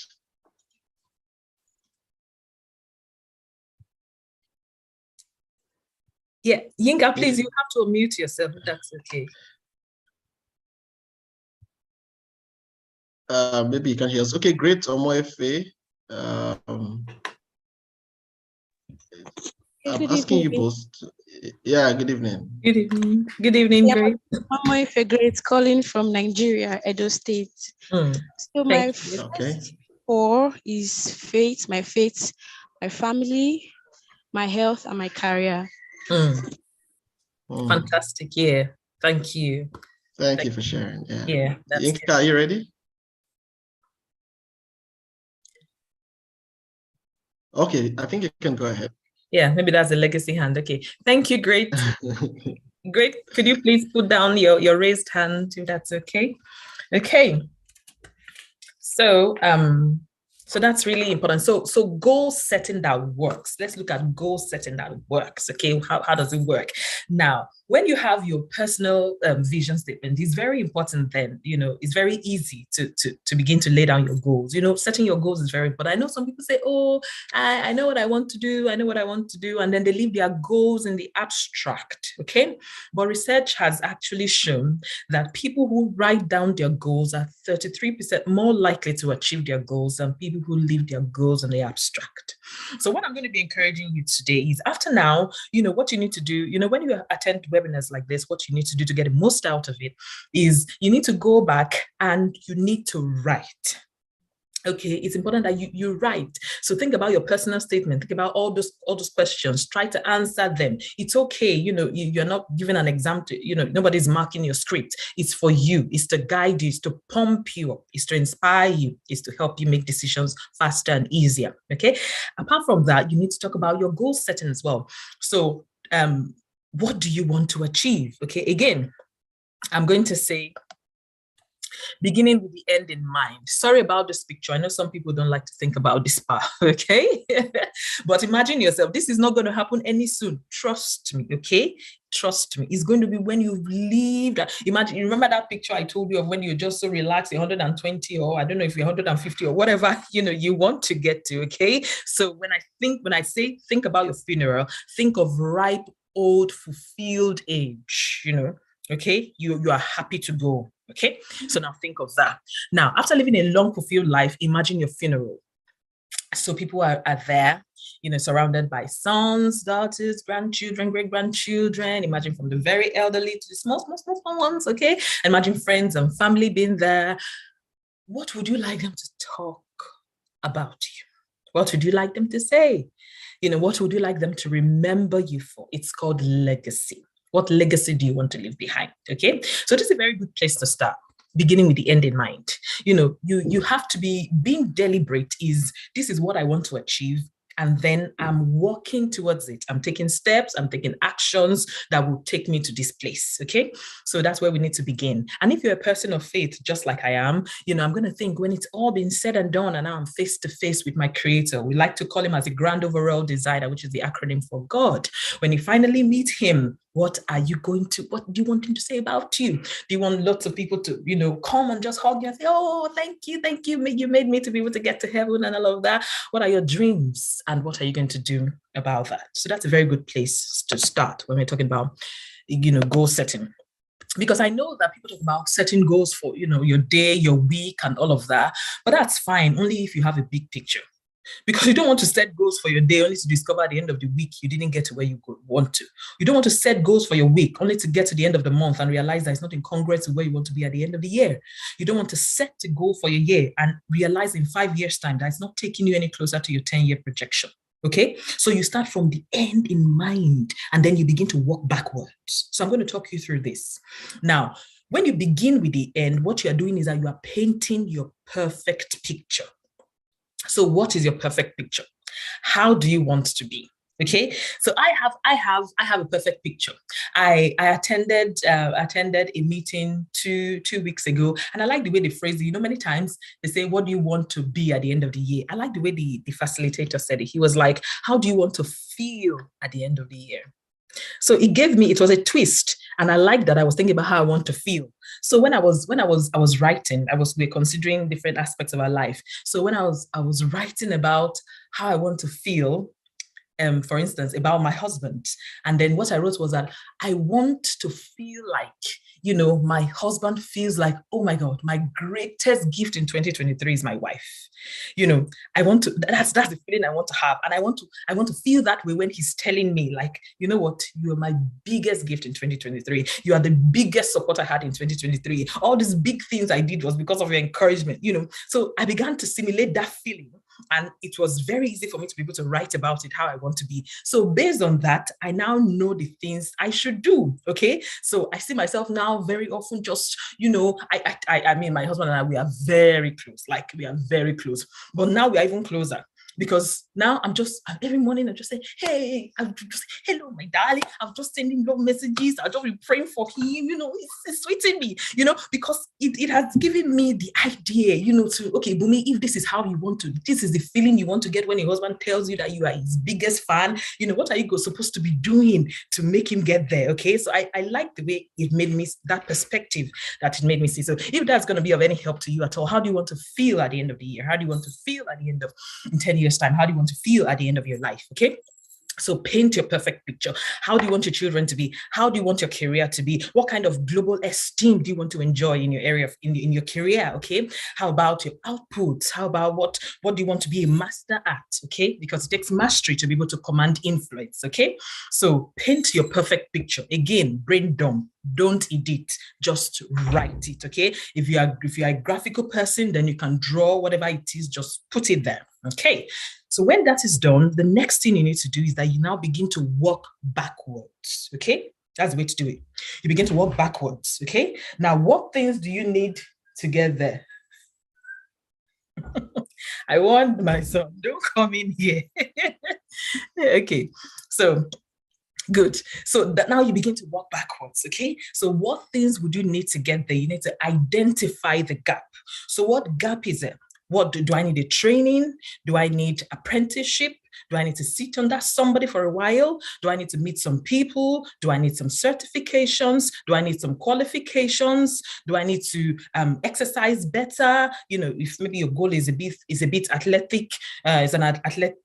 S1: Yeah, Yinka, please, you have to unmute yourself. That's okay.
S2: Maybe you can hear us. Okay, great, Omoefe. I'm asking you both. Yeah, good evening.
S1: Good evening. Good evening, Grace.
S6: Omoefe Great, calling from Nigeria, Edo State. So my first four is faith, my family, my health, and my career.
S1: Fantastic. Yeah. Thank you.
S2: Thank you for sharing. Yeah.
S1: Yeah.
S2: Yinka, are you ready? Okay, I think you can go ahead.
S1: Yeah, maybe that's a legacy hand. Okay. Thank you. Great. Great. Could you please put down your raised hand if that's okay? Okay. So so that's really important. So goal setting that works. Let's look at goal setting that works. Okay, how does it work? Now, when you have your personal vision statement, it's very important then, it's very easy to begin to lay down your goals. Setting your goals is very important. I know some people say, oh, I know what I want to do. I know what I want to do. And then they leave their goals in the abstract, okay? But research has actually shown that people who write down their goals are 33% more likely to achieve their goals than people who leave their goals in the abstract. So what I'm going to be encouraging you today is after now, what you need to do, when you attend webinars like this, what you need to do to get the most out of it is you need to go back and you need to write. Okay, it's important that you write. So think about your personal statement. Think about all those questions. Try to answer them. It's okay. You're not giving an exam to, nobody's marking your script. It's for you. It's to guide you. It's to pump you up. It's to inspire you. It's to help you make decisions faster and easier. Okay. Apart from that, you need to talk about your goal setting as well. So, what do you want to achieve? Okay. Again, I'm going to say, beginning with the end in mind. Sorry about this picture. I know some people don't like to think about this part, okay? But imagine yourself, this is not going to happen any soon. Trust me, okay? Trust me. It's going to be when you've lived. Imagine, you remember that picture I told you of when you're just so relaxed, 120, or I don't know if you're 150 or whatever, you want to get to, okay? So when I say think about your funeral, think of ripe, old, fulfilled age, okay? You are happy to go. Okay, so now think of that. Now, after living a long, fulfilled life, imagine your funeral. So people are there, surrounded by sons, daughters, grandchildren, great-grandchildren. Imagine from the very elderly to the small ones, okay? Imagine friends and family being there. What would you like them to talk about you? What would you like them to say? What would you like them to remember you for? It's called legacy. What legacy do you want to leave behind? Okay, so this is a very good place to start, beginning with the end in mind. You have to be being deliberate. This is what I want to achieve, and then I'm working towards it. I'm taking steps, I'm taking actions that will take me to this place. Okay, so that's where we need to begin. And if you're a person of faith, just like I am, I'm going to think when it's all been said and done, and now I'm face to face with my Creator. We like to call him as a grand overall designer, which is the acronym for God. When you finally meet him, What do you want him to say about you? Do you want lots of people to, come and just hug you and say, oh, thank you. You made me to be able to get to heaven and all of that. What are your dreams? And what are you going to do about that? So that's a very good place to start when we're talking about, goal setting. Because I know that people talk about setting goals for, your day, your week, and all of that. But that's fine, only if you have a big picture. Because you don't want to set goals for your day only to discover at the end of the week you didn't get to where you want to. You don't want to set goals for your week only to get to the end of the month and realize that it's not incongruent to where you want to be at the end of the year. You don't want to set a goal for your year and realize in 5 years' time that it's not taking you any closer to your 10-year projection. Okay, so you start from the end in mind and then you begin to walk backwards. So I'm going to talk you through this. Now, when you begin with the end, what you're doing is that you are painting your perfect picture. So what is your perfect picture? How do you want to be? Okay, so I have a perfect picture. I attended a meeting two weeks ago, and I like the way they phrased it. Many times they say, what do you want to be at the end of the year? I like the way the facilitator said it. He was like, how do you want to feel at the end of the year? So it was a twist. And I like that I was thinking about how I want to feel. So when I was writing, we're considering different aspects of our life. So when I was writing about how I want to feel, for instance, about my husband. And then what I wrote was that I want to feel like, my husband feels like, oh my God, my greatest gift in 2023 is my wife. I want to, that's the feeling I want to have. And I want to feel that way when he's telling me, like, you know what, you are my biggest gift in 2023. You are the biggest support I had in 2023. All these big things I did was because of your encouragement, So I began to simulate that feeling. And it was very easy for me to be able to write about it, how I want to be. So based on that, I now know the things I should do. Okay. So I see myself now very often just, I mean, my husband and I, we are very close. Like we are very close. But now we are even closer. Because now every morning I just say, hey, hello, my darling. I'm just sending love messages. I'll just be praying for him. It's sweeting me, because it has given me the idea, okay, Bunmi, if this is how you want to, this is the feeling you want to get when your husband tells you that you are his biggest fan, what are you supposed to be doing to make him get there? Okay. So I like the way it made me, that perspective that it made me see. So if that's going to be of any help to you at all, how do you want to feel at the end of the year? How do you want to feel at the end of 10 years time? How do you want to feel at the end of your life? Okay. So paint your perfect picture. How do you want your children to be? How do you want your career to be? What kind of global esteem do you want to enjoy in your area, in your career? Okay. How about your outputs? How about what do you want to be a master at? Okay. Because it takes mastery to be able to command influence. Okay. So paint your perfect picture. Again, brain dump. Don't edit, just write it. Okay. If you are a graphical person, then you can draw whatever it is, just put it there. Okay. So when that is done, the next thing you need to do is that you now begin to walk backwards. Okay. That's the way to do it. You begin to walk backwards. Okay. Now, what things do you need to get there? I want my son, don't come in here. Okay. So good. So that now you begin to walk backwards, okay? So what things would you need to get there? You need to identify the gap. So what gap is it? What do I need a training? Do I need apprenticeship? Do I need to sit under somebody for a while? Do I need to meet some people? Do I need some certifications? Do I need some qualifications? Do I need to exercise better? If maybe your goal is a bit athletic, is an athletic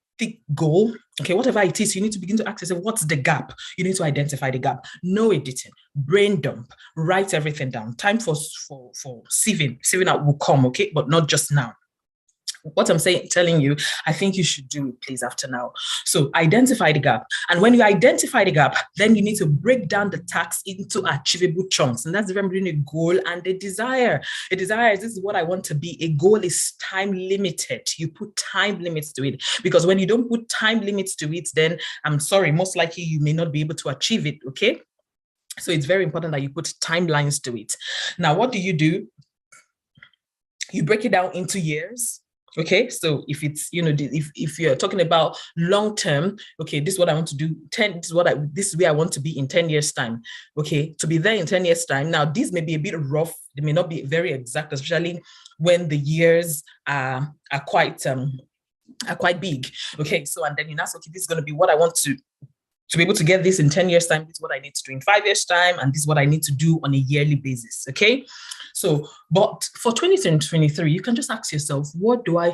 S1: goal, okay, whatever it is, you need to begin to ask yourself, what's the gap? You need to identify the gap. No editing, brain dump, write everything down. Time for sieving out will come, okay, but not just now. What I'm telling you, I think you should do it, please, after now. So identify the gap. And when you identify the gap, then you need to break down the task into achievable chunks. And that's the difference between a goal and a desire. A desire is, this is what I want to be. A goal is time limited. You put time limits to it. Because when you don't put time limits to it, then I'm sorry, most likely you may not be able to achieve it, okay? So it's very important that you put timelines to it. Now, what do? You break it down into years. Okay, so if it's, if you're talking about long term, okay, this is what I want to do. This is where I want to be in 10 years time. Okay, to be there in 10 years time. Now, this may be a bit rough. They may not be very exact, especially when the years are quite big. Okay, so and then you ask, okay, this is going to be what I want to To be able to get this in 10 years' time, this is what I need to do in 5 years' time, and this is what I need to do on a yearly basis, okay? So, but for 2023, you can just ask yourself,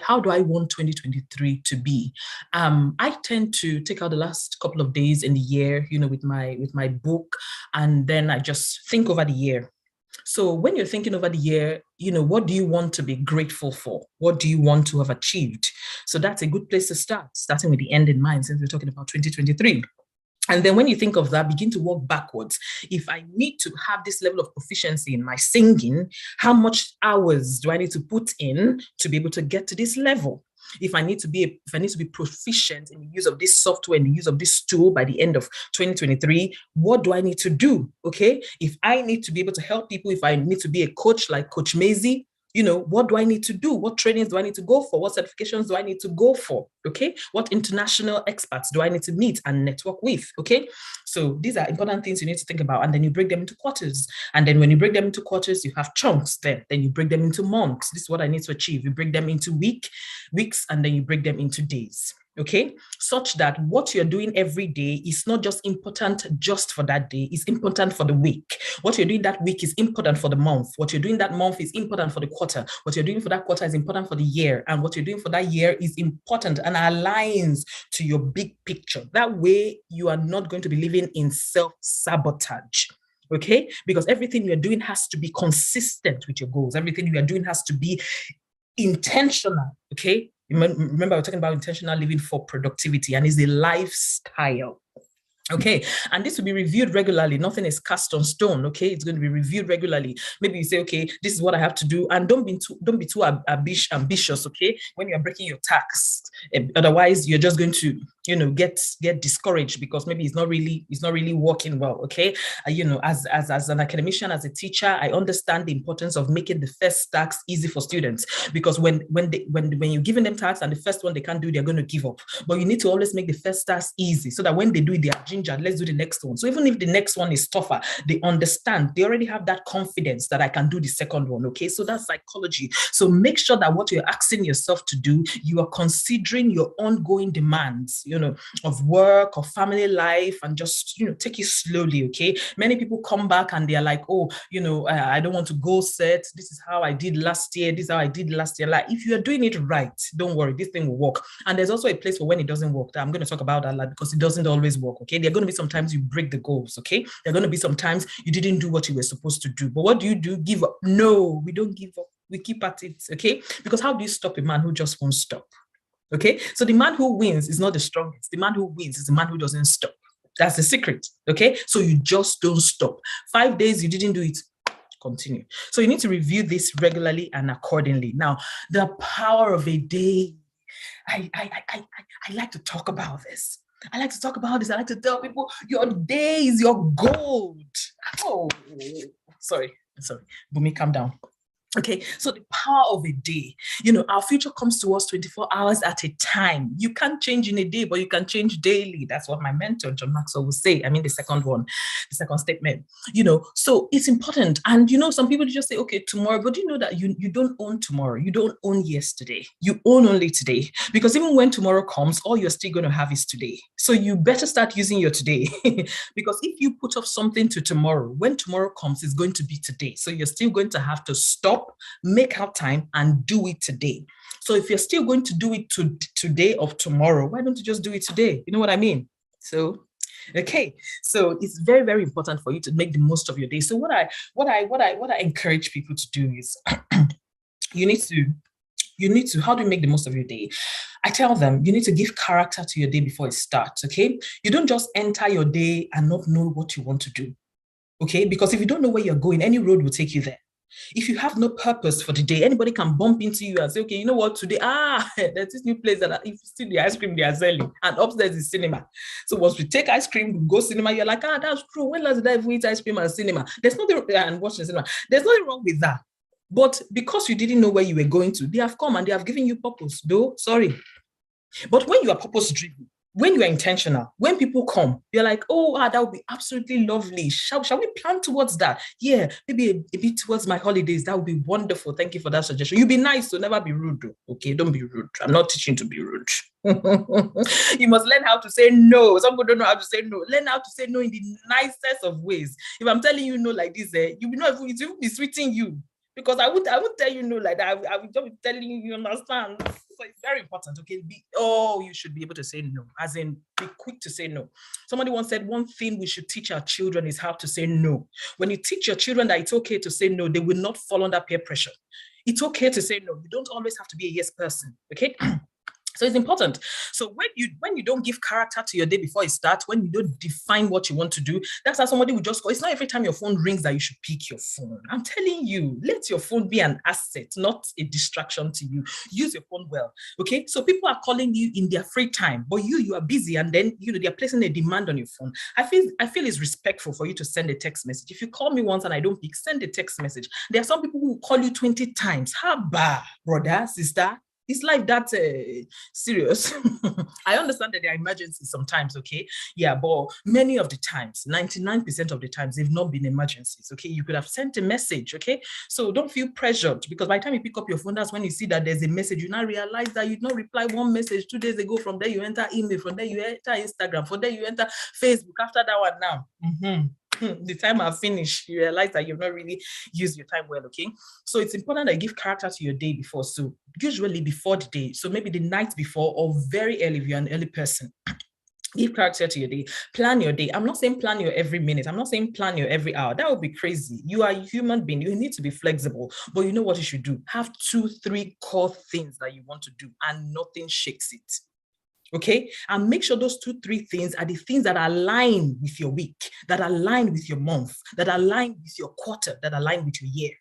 S1: how do I want 2023 to be? I tend to take out the last couple of days in the year, with my book, and then I just think over the year. So when you're thinking over the year, what do you want to be grateful for? What do you want to have achieved? So that's a good place to start, starting with the end in mind, since we're talking about 2023. And then when you think of that, begin to work backwards. If I need to have this level of proficiency in my singing, how much hours do I need to put in to be able to get to this level? If I need to be proficient in the use of this software and the use of this tool by the end of 2023, what do I need to do? Okay. If I need to be able to help people, if I need to be a coach like Coach Mayzy, what do I need to do? What trainings do I need to go for? What certifications do I need to go for? Okay. What international experts do I need to meet and network with? Okay. So these are important things you need to think about. And then you break them into quarters. And then when you break them into quarters, you have chunks then you break them into months. This is what I need to achieve. You break them into weeks, and then you break them into days. Okay, such that what you're doing every day is not just important just for that day, it's important for the week. What you're doing that week is important for the month. What you're doing that month is important for the quarter. What you're doing for that quarter is important for the year. And what you're doing for that year is important and aligns to your big picture. That way, you are not going to be living in self-sabotage. Okay, because everything you're doing has to be consistent with your goals. Everything you are doing has to be intentional. Okay. Remember, we're talking about intentional living for productivity, and it's a lifestyle. Okay, and this will be reviewed regularly. Nothing is cast on stone. Okay, it's going to be reviewed regularly. Maybe you say, okay, this is what I have to do, and don't be too ambitious. Okay, when you are breaking your tasks, otherwise you're just going to get discouraged because maybe it's not really working well. Okay, as an academician, as a teacher, I understand the importance of making the first tasks easy for students, because when you're giving them tasks and the first one they can't do, they're going to give up. But you need to always make the first task easy so that when they do it, they are ginger. Let's do the next one. So even if the next one is tougher, they understand. They already have that confidence that I can do the second one. Okay, so that's psychology. So make sure that what you're asking yourself to do, you are considering your ongoing demands, of work or family life, and just, take it slowly. Okay. Many people come back and they're like, oh, I don't want to go set. This is how I did last year. This is how I did last year. Like, if you're doing it right, don't worry, this thing will work. And there's also a place for when it doesn't work. I'm going to talk about that because it doesn't always work. Okay. There are going to be sometimes you break the goals. Okay. There are going to be sometimes you didn't do what you were supposed to do. But what do? Give up? No, we don't give up. We keep at it. Okay. Because how do you stop a man who just won't stop? Okay, so the man who wins is not the strongest. The man who wins is the man who doesn't stop. That's the secret. Okay, so you just don't stop. 5 days you didn't do it, continue. So you need to review this regularly and accordingly. Now, the power of a day. I like to talk about this. I like to tell people your day is your gold. Oh, sorry. Bunmi, calm down. Okay, so the power of a day, our future comes to us 24 hours at a time. You can't change in a day, but you can change daily. That's what my mentor, John Maxwell, will say. I mean, the second statement, so it's important. And, some people just say, okay, tomorrow, but you know that you don't own tomorrow. You don't own yesterday. You own only today, because even when tomorrow comes, all you're still going to have is today. So you better start using your today, because if you put off something to tomorrow, when tomorrow comes, it's going to be today. So you're still going to have to stop, make out time, and do it today. So if you're still going to do it today or tomorrow, why don't you just do it today? You know what I mean? So, okay. So it's very, very important for you to make the most of your day. So what I encourage people to do is you need to, how do you make the most of your day? I tell them, you need to give character to your day before it starts, okay? You don't just enter your day and not know what you want to do, okay? Because if you don't know where you're going, any road will take you there. If you have no purpose for the day, anybody can bump into you and say, okay, you know what, today, there's this new place that if you see the ice cream they are selling, and upstairs is cinema. So once we take ice cream, we go cinema, you're like, that's true. When last did I eat ice cream and cinema? There's nothing, and watching cinema. There's nothing wrong with that. But because you didn't know where you were going to, they have come and they have given you purpose, though, sorry. But when you are purpose-driven, when you're intentional, when people come, you're like, oh, that would be absolutely lovely. Shall we plan towards that? Yeah, maybe a bit towards my holidays. That would be wonderful. Thank you for that suggestion. You be nice, so never be rude. Okay, don't be rude. I'm not teaching to be rude. You must learn how to say no. Some people don't know how to say no. Learn how to say no in the nicest of ways. If I'm telling you no like this, you will not even be sweeting you. Because I would tell you no like that. I would just be telling you understand. So it's very important, okay? You should be able to say no, as in be quick to say no. Somebody once said one thing we should teach our children is how to say no. When you teach your children that it's okay to say no, they will not fall under peer pressure. It's okay to say no. You don't always have to be a yes person, okay? So it's important. So when you don't give character to your day before it starts, when you don't define what you want to do, that's how somebody will just go. It's not every time your phone rings that you should pick your phone. I'm telling you, let your phone be an asset, not a distraction to you. Use your phone well, okay? So people are calling you in their free time, but you are busy, and then they're placing a demand on your phone. I feel it's respectful for you to send a text message. If you call me once and I don't pick, send a text message. There are some people who call you 20 times. How bad, brother, sister? Is life that serious? I understand that there are emergencies sometimes, okay? Yeah, but many of the times, 99% of the times, they've not been emergencies, okay? You could have sent a message, okay? So don't feel pressured, because by the time you pick up your phone, that's when you see that there's a message. You now realize that you did not reply one message 2 days ago. From there, you enter email. From there, you enter Instagram. From there, you enter Facebook. After that one now, the time I've finished, you realize that you've not really used your time well, okay? So it's important that you give character to your day before. So usually before the day, so maybe the night before or very early if you're an early person. Give character to your day. Plan your day. I'm not saying plan your every minute. I'm not saying plan your every hour. That would be crazy. You are a human being. You need to be flexible. But you know what you should do? Have 2-3 core things that you want to do, and nothing shakes it. Okay, and make sure those 2-3 things are the things that align with your week, that align with your month, that align with your quarter, that align with your year.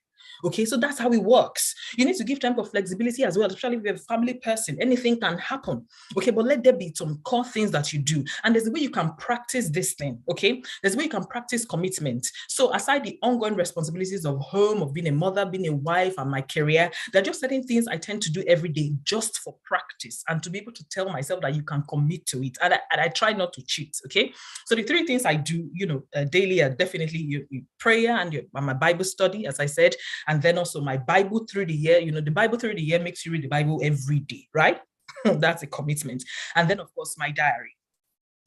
S1: Okay, so that's how it works. You need to give time for flexibility as well, especially if you're a family person. Anything can happen. Okay, but let there be some core things that you do. And there's a way you can practice this thing. Okay, there's a way you can practice commitment. So aside the ongoing responsibilities of home, of being a mother, being a wife, and my career, there are just certain things I tend to do every day just for practice and to be able to tell myself that you can commit to it. And I try not to cheat. Okay, so the 3 things I do, daily are definitely prayer and my Bible study, as I said. And then also my Bible through the year. The Bible through the year makes you read the Bible every day, right? That's a commitment. And then, of course, my diary.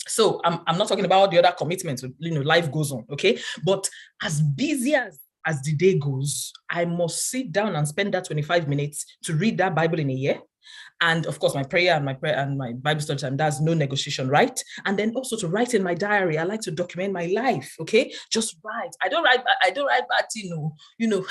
S1: So I'm not talking about the other commitments. Life goes on, okay? But as busy as the day goes, I must sit down and spend that 25 minutes to read that Bible in a year. And of course, my prayer and my Bible study time, that's no negotiation, right? And then also to write in my diary. I like to document my life, okay? Just write. I don't write bad,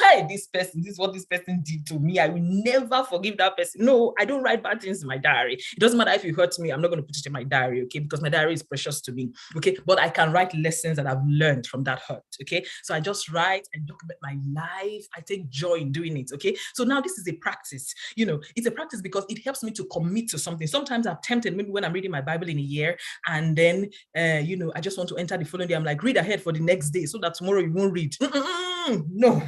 S1: hey, this is what this person did to me. I will never forgive that person. No, I don't write bad things in my diary. It doesn't matter if you hurt me, I'm not going to put it in my diary, okay? Because my diary is precious to me, okay? But I can write lessons that I've learned from that hurt, okay? So I just write and document my life. I take joy in doing it, okay? So now this is a practice. It's a practice because it helps me to commit to something. Sometimes I'm tempted, maybe when I'm reading my Bible in a year, and then, I just want to enter the following day. I'm like, read ahead for the next day so that tomorrow you won't read. No,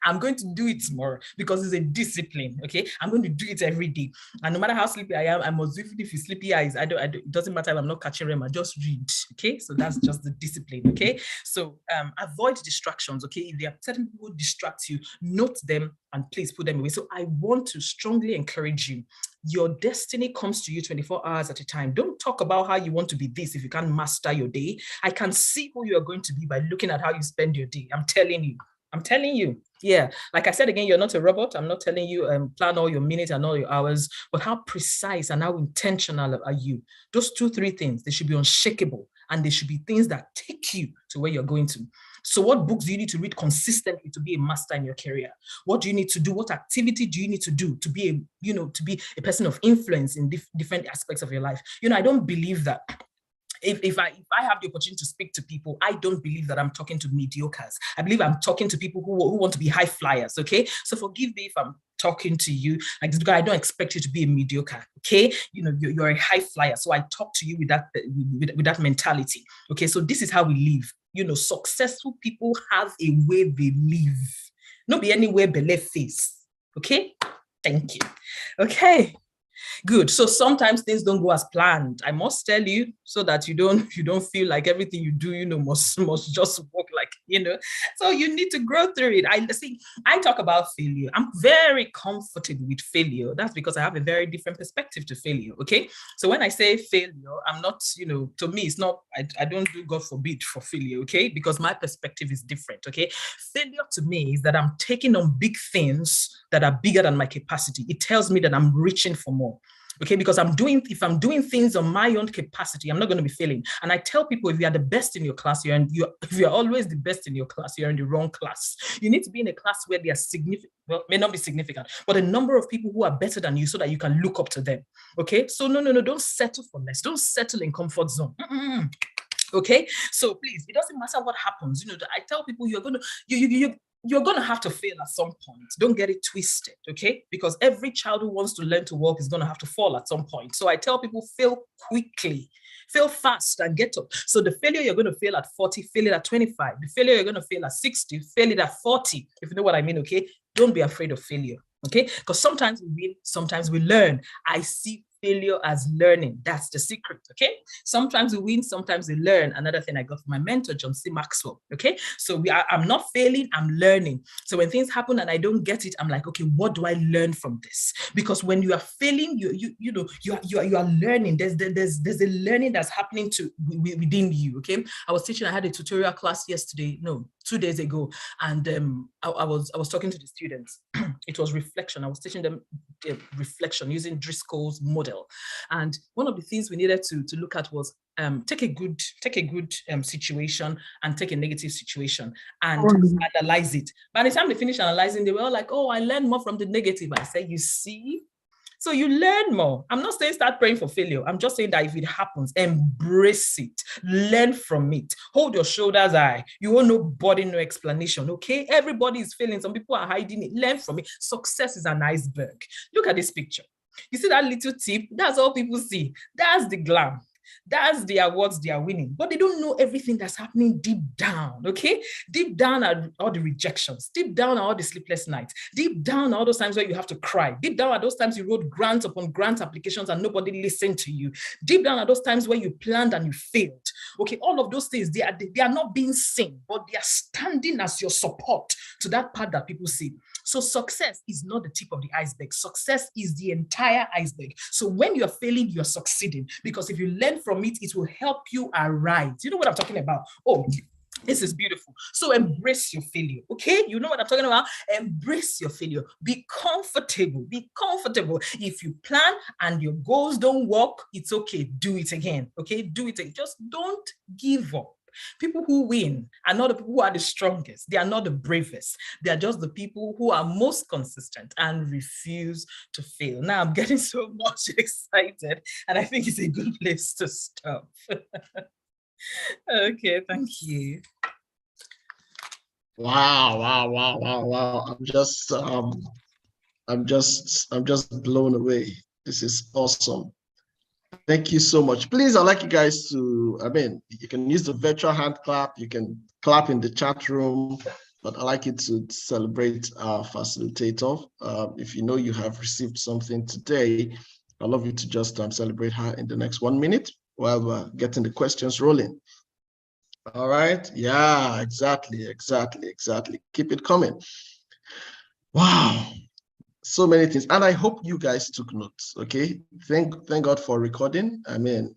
S1: I'm going to do it tomorrow because it's a discipline, okay? I'm going to do it every day. And no matter how sleepy I am, I must do it if you sleepy eyes. It doesn't matter if I'm not catching them, I just read, okay? So that's just the discipline, okay? So avoid distractions, okay? If there are certain people who distract you, note them and please put them away. So I want to strongly encourage you. Your destiny comes to you 24 hours at a time. Don't talk about how you want to be this if you can't master your day. I can see who you are going to be by looking at how you spend your day. I'm telling you. Yeah, like I said again, you're not a robot. I'm not telling you plan all your minutes and all your hours, but how precise and how intentional are you? Those 2-3 things, they should be unshakable, and they should be things that take you to where you're going to. So what books do you need to read consistently to be a master in your career? What do you need to do? What activity do you need to do to be a person of influence in different aspects of your life? I don't believe that. If I have the opportunity to speak to people, I don't believe that I'm talking to mediocres. I believe I'm talking to people who want to be high flyers, okay? So forgive me if I'm talking to you like this, because I don't expect you to be a mediocre, okay? You're a high flyer, so I talk to you with that mentality, okay? So this is how we live. Successful people have a way they live. Not be anywhere below face, okay? Thank you. Okay. Good. So sometimes things don't go as planned. I must tell you, so that you don't feel like everything you do, must just work like, So you need to grow through it. I talk about failure. I'm very comfortable with failure. That's because I have a very different perspective to failure. Okay. So when I say failure, I'm not, to me, it's not, I don't do God forbid for failure. Okay. Because my perspective is different. Okay. Failure to me is that I'm taking on big things that are bigger than my capacity. It tells me that I'm reaching for more. Okay, because if I'm doing things on my own capacity, I'm not going to be failing. And I tell people, if you are the best in your class, if you're always the best in your class, you're in the wrong class. You need to be in a class where they are significant, well, may not be significant, but a number of people who are better than you so that you can look up to them. Okay, so no, don't settle for less. Don't settle in comfort zone. Okay, so please, it doesn't matter what happens. I tell people you're going to have to fail at some point. Don't get it twisted, okay? Because every child who wants to learn to walk is going to have to fall at some point. So I tell people, fail quickly, fail fast and get up. So the failure you're going to fail at 40, fail it at 25. The failure you're going to fail at 60, fail it at 40, if you know what I mean, okay? Don't be afraid of failure, okay? Because sometimes we win, sometimes we learn. I see failure as learning. That's the secret, okay? Sometimes we win, sometimes we learn. Another thing I got from my mentor, John C. Maxwell, okay? So I'm not failing, I'm learning. So when things happen and I don't get it, I'm like, okay, what do I learn from this? Because when you are failing, you are learning. There's a learning that's happening within you, okay? I had a tutorial class 2 days ago, and I was talking to the students. It was reflection. I was teaching them reflection using Driscoll's model, and one of the things we needed to look at was take a good situation and take a negative situation and analyze it. By the time they finished analyzing, they were all like, "Oh, I learned more from the negative." I said, "You see." So you learn more. I'm not saying start praying for failure. I'm just saying that if it happens, embrace it, learn from it, hold your shoulders high. You want nobody, no explanation, okay? Everybody is failing. Some people are hiding it. Learn from it. Success is an iceberg. Look at this picture. You see that little tip? That's all people see. That's the glam. That's the awards they are winning, but they don't know everything that's happening deep down, okay? Deep down are all the rejections. Deep down are all the sleepless nights. Deep down are all those times where you have to cry. Deep down are those times you wrote grant upon grant applications and nobody listened to you. Deep down are those times where you planned and you failed. Okay, all of those things, they are not being seen, but they are standing as your support to that part that people see. So success is not the tip of the iceberg. Success is the entire iceberg. So when you're failing, you're succeeding, because if you learn from it, it will help you arise. You know what I'm talking about? Oh, this is beautiful. So embrace your failure, okay? You know what I'm talking about? Embrace your failure. Be comfortable. Be comfortable. If you plan and your goals don't work, it's okay. Do it again, okay? Do it again. Just don't give up. People who win are not the people who are the strongest. They are not the bravest. They are just the people who are most consistent and refuse to fail. Now I'm getting so much excited, and I think it's a good place to stop. Okay, thank you.
S2: Wow. I'm just blown away. This is awesome. Thank you so much. Please, I'd like you guys to, you can use the virtual hand clap, you can clap in the chat room, but I'd like you to celebrate our facilitator. If you know you have received something today, I'd love you to just celebrate her in the next 1 minute while we're getting the questions rolling. All right. Yeah, exactly. Keep it coming. Wow. So many things, and I hope you guys took notes. Okay, thank God for recording. I'm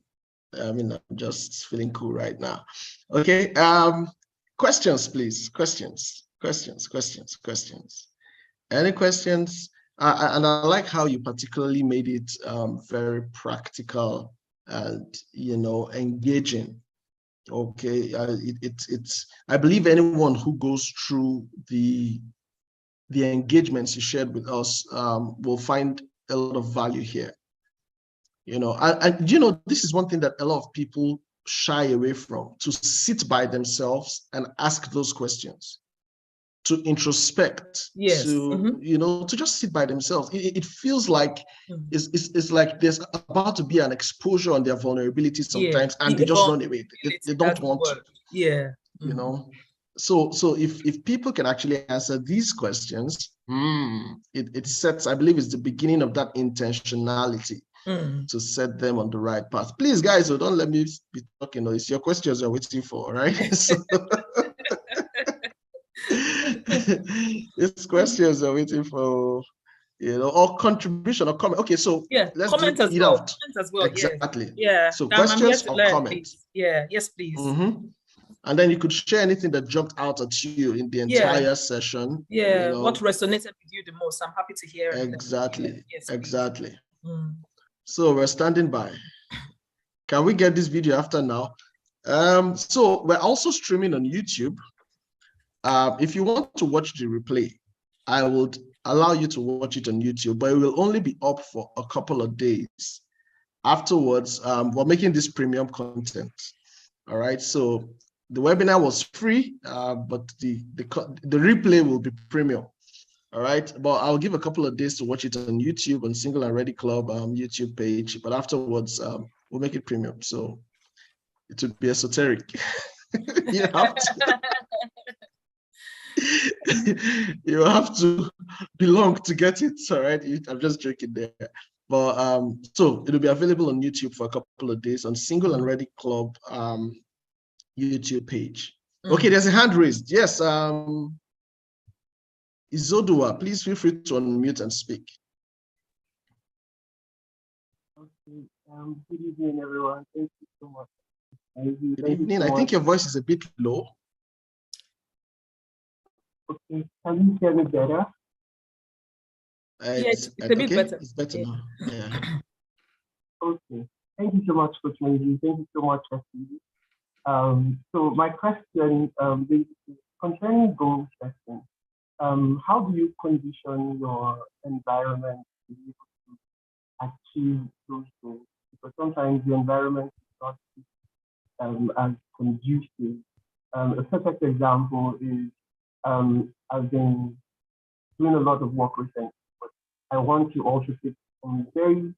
S2: just feeling cool right now. Okay, questions, please. Questions. Any questions? And I like how you particularly made it very practical and engaging. Okay, I believe anyone who goes through the engagements you shared with us will find a lot of value here. And this is one thing that a lot of people shy away from, to sit by themselves and ask those questions, to introspect,
S1: yes.
S2: to just sit by themselves. It feels like it's like there's about to be an exposure on their vulnerability sometimes, and they just run away. They don't want to.
S1: Yeah.
S2: So if people can actually answer these questions, it sets, I believe, it's the beginning of that intentionality to set them on the right path. Please, guys, so don't let me be talking. It's your questions you're waiting for, right? So, these questions are waiting for, or contribution or comment. Okay, so let's
S1: comment as well. Comment as well.
S2: Exactly.
S1: Yeah.
S2: So questions or comments.
S1: Please. Yeah. Yes, please.
S2: And then you could share anything that jumped out at you in the entire session.
S1: Yeah. What resonated with you the most? I'm happy to hear.
S2: Exactly. Yes, exactly. So we're standing by. Can we get this video after now? So we're also streaming on YouTube. If you want to watch the replay, I would allow you to watch it on YouTube, but it will only be up for a couple of days. Afterwards, we're making this premium content. All right, so the webinar was free, but the replay will be premium. All right, but I'll give a couple of days to watch it on YouTube, on Single and Ready Club YouTube page, but afterwards, we'll make it premium. So it would be esoteric. You have to. You have to belong to get it. All right, I'm just joking there. But so it'll be available on YouTube for a couple of days on Single and Ready Club YouTube page. Okay, there's a hand raised. Yes, Izodua, please feel free to unmute and speak.
S7: Okay, good evening, everyone. Thank you so much.
S2: Good evening. I think your voice is a bit low.
S7: Okay, can you hear me better?
S1: Yes, it's a bit better.
S2: It's better now. Yeah.
S7: Okay, thank you so much, Coach Mayzy. Thank you so much, SE. So my question basically concerning goal setting, how do you condition your environment to be able to achieve those goals? Because sometimes the environment is not as conducive. A perfect example is I've been doing a lot of work recently, but I want to also take some very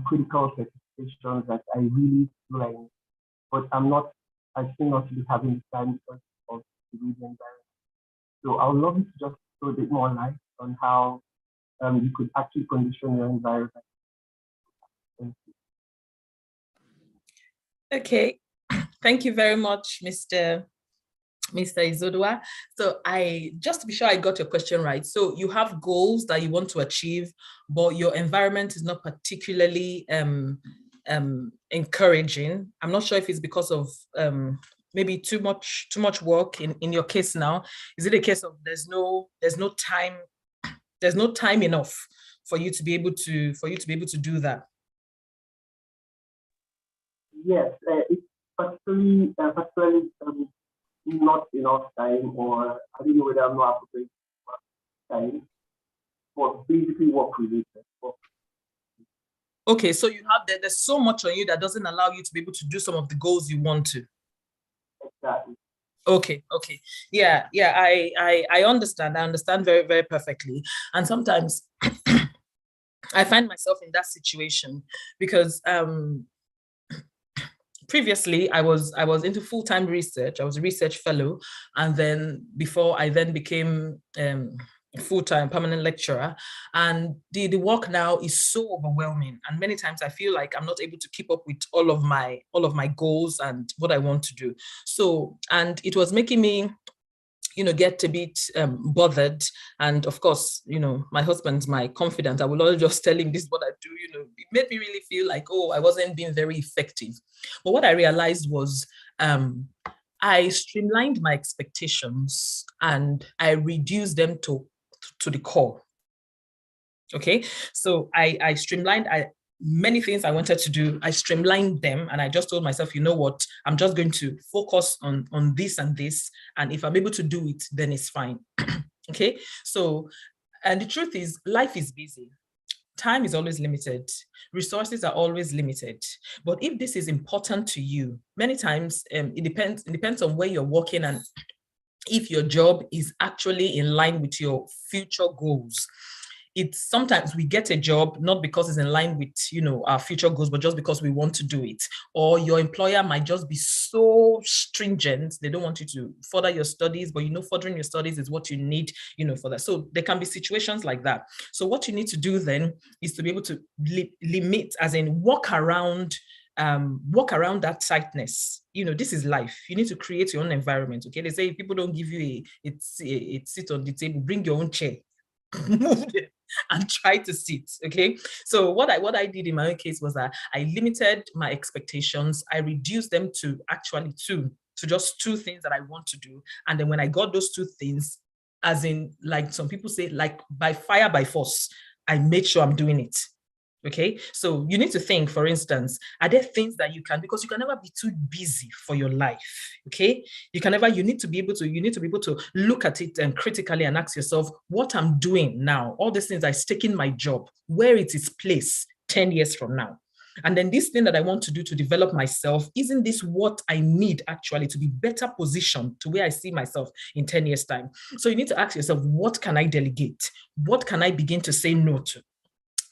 S7: critical certifications that I really like, but I seem not to be having the time because of the reading environment. So I would love you to just throw a bit more light on how you could actually condition your environment. Thank you.
S1: Okay, thank you very much, Mr. Izodua. So just to be sure I got your question right. So you have goals that you want to achieve, but your environment is not particularly encouraging. I'm not sure if it's because of maybe too much work in your case now. Is it a case of there's no time enough for you to be able to do that?
S7: Yes, it's particularly not enough time, or I don't know whether I'm not appropriate time, but basically work related.
S1: Okay, so you have there's so much on you that doesn't allow you to be able to do some of the goals you want to.
S7: Exactly.
S1: Okay. Yeah, I understand. I understand very, very perfectly. And sometimes I find myself in that situation because previously I was into full-time research. I was a research fellow, and then before I then became full-time permanent lecturer, and the work now is so overwhelming, and many times I feel like I'm not able to keep up with all of my goals and what I want to do. So, and it was making me get a bit bothered. And of course, my husband's my confidant. I will always just tell him this is what I do. It made me really feel like, oh, I wasn't being very effective. But what I realized was I streamlined my expectations and I reduced them to the core. Okay, so I streamlined many things I wanted to do. I streamlined them and I just told myself, you know what, I'm just going to focus on this and this. And if I'm able to do it, then it's fine. Okay, so, and the truth is, life is busy. Time is always limited. Resources are always limited. But if this is important to you, many times it depends on where you're working and if your job is actually in line with your future goals. it's sometimes we get a job not because it's in line with, you know, our future goals, but just because we want to do it. Or your employer might just be so stringent, they don't want you to further your studies, but you know, furthering your studies is what you need, you know, for that. So there can be situations like that. So what you need to do then is to be able to limit, as in walk around that tightness. You know, this is life. You need to create your own environment. Okay, they say if people don't give you a seat on the table, bring your own chair. Move it and try to sit. Okay, so what I did in my own case was that I limited my expectations. I reduced them to actually just two things that I want to do. And then when I got those two things, as in, like some people say, like by fire by force, I made sure I'm doing it. Okay, so you need to think, for instance, are there things that you can, because you can never be too busy for your life. Okay, you need to be able to look at it and critically and ask yourself, what I'm doing now, all these things, I've taken my job, where it is placed 10 years from now. And then this thing that I want to do to develop myself, isn't this what I need actually to be better positioned to where I see myself in 10 years time? So you need to ask yourself, what can I delegate? What can I begin to say no to?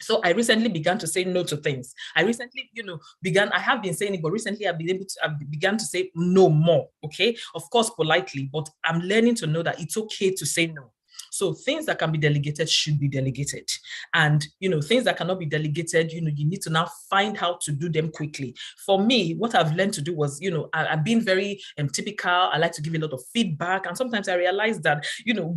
S1: So I recently began to say no to things. I recently, I have been saying it, but recently I've began to say no more, okay? Of course, politely, but I'm learning to know that it's okay to say no. So things that can be delegated should be delegated. And, things that cannot be delegated, you need to now find how to do them quickly. For me, what I've learned to do was, I've been very typical. I like to give a lot of feedback. And sometimes I realize that,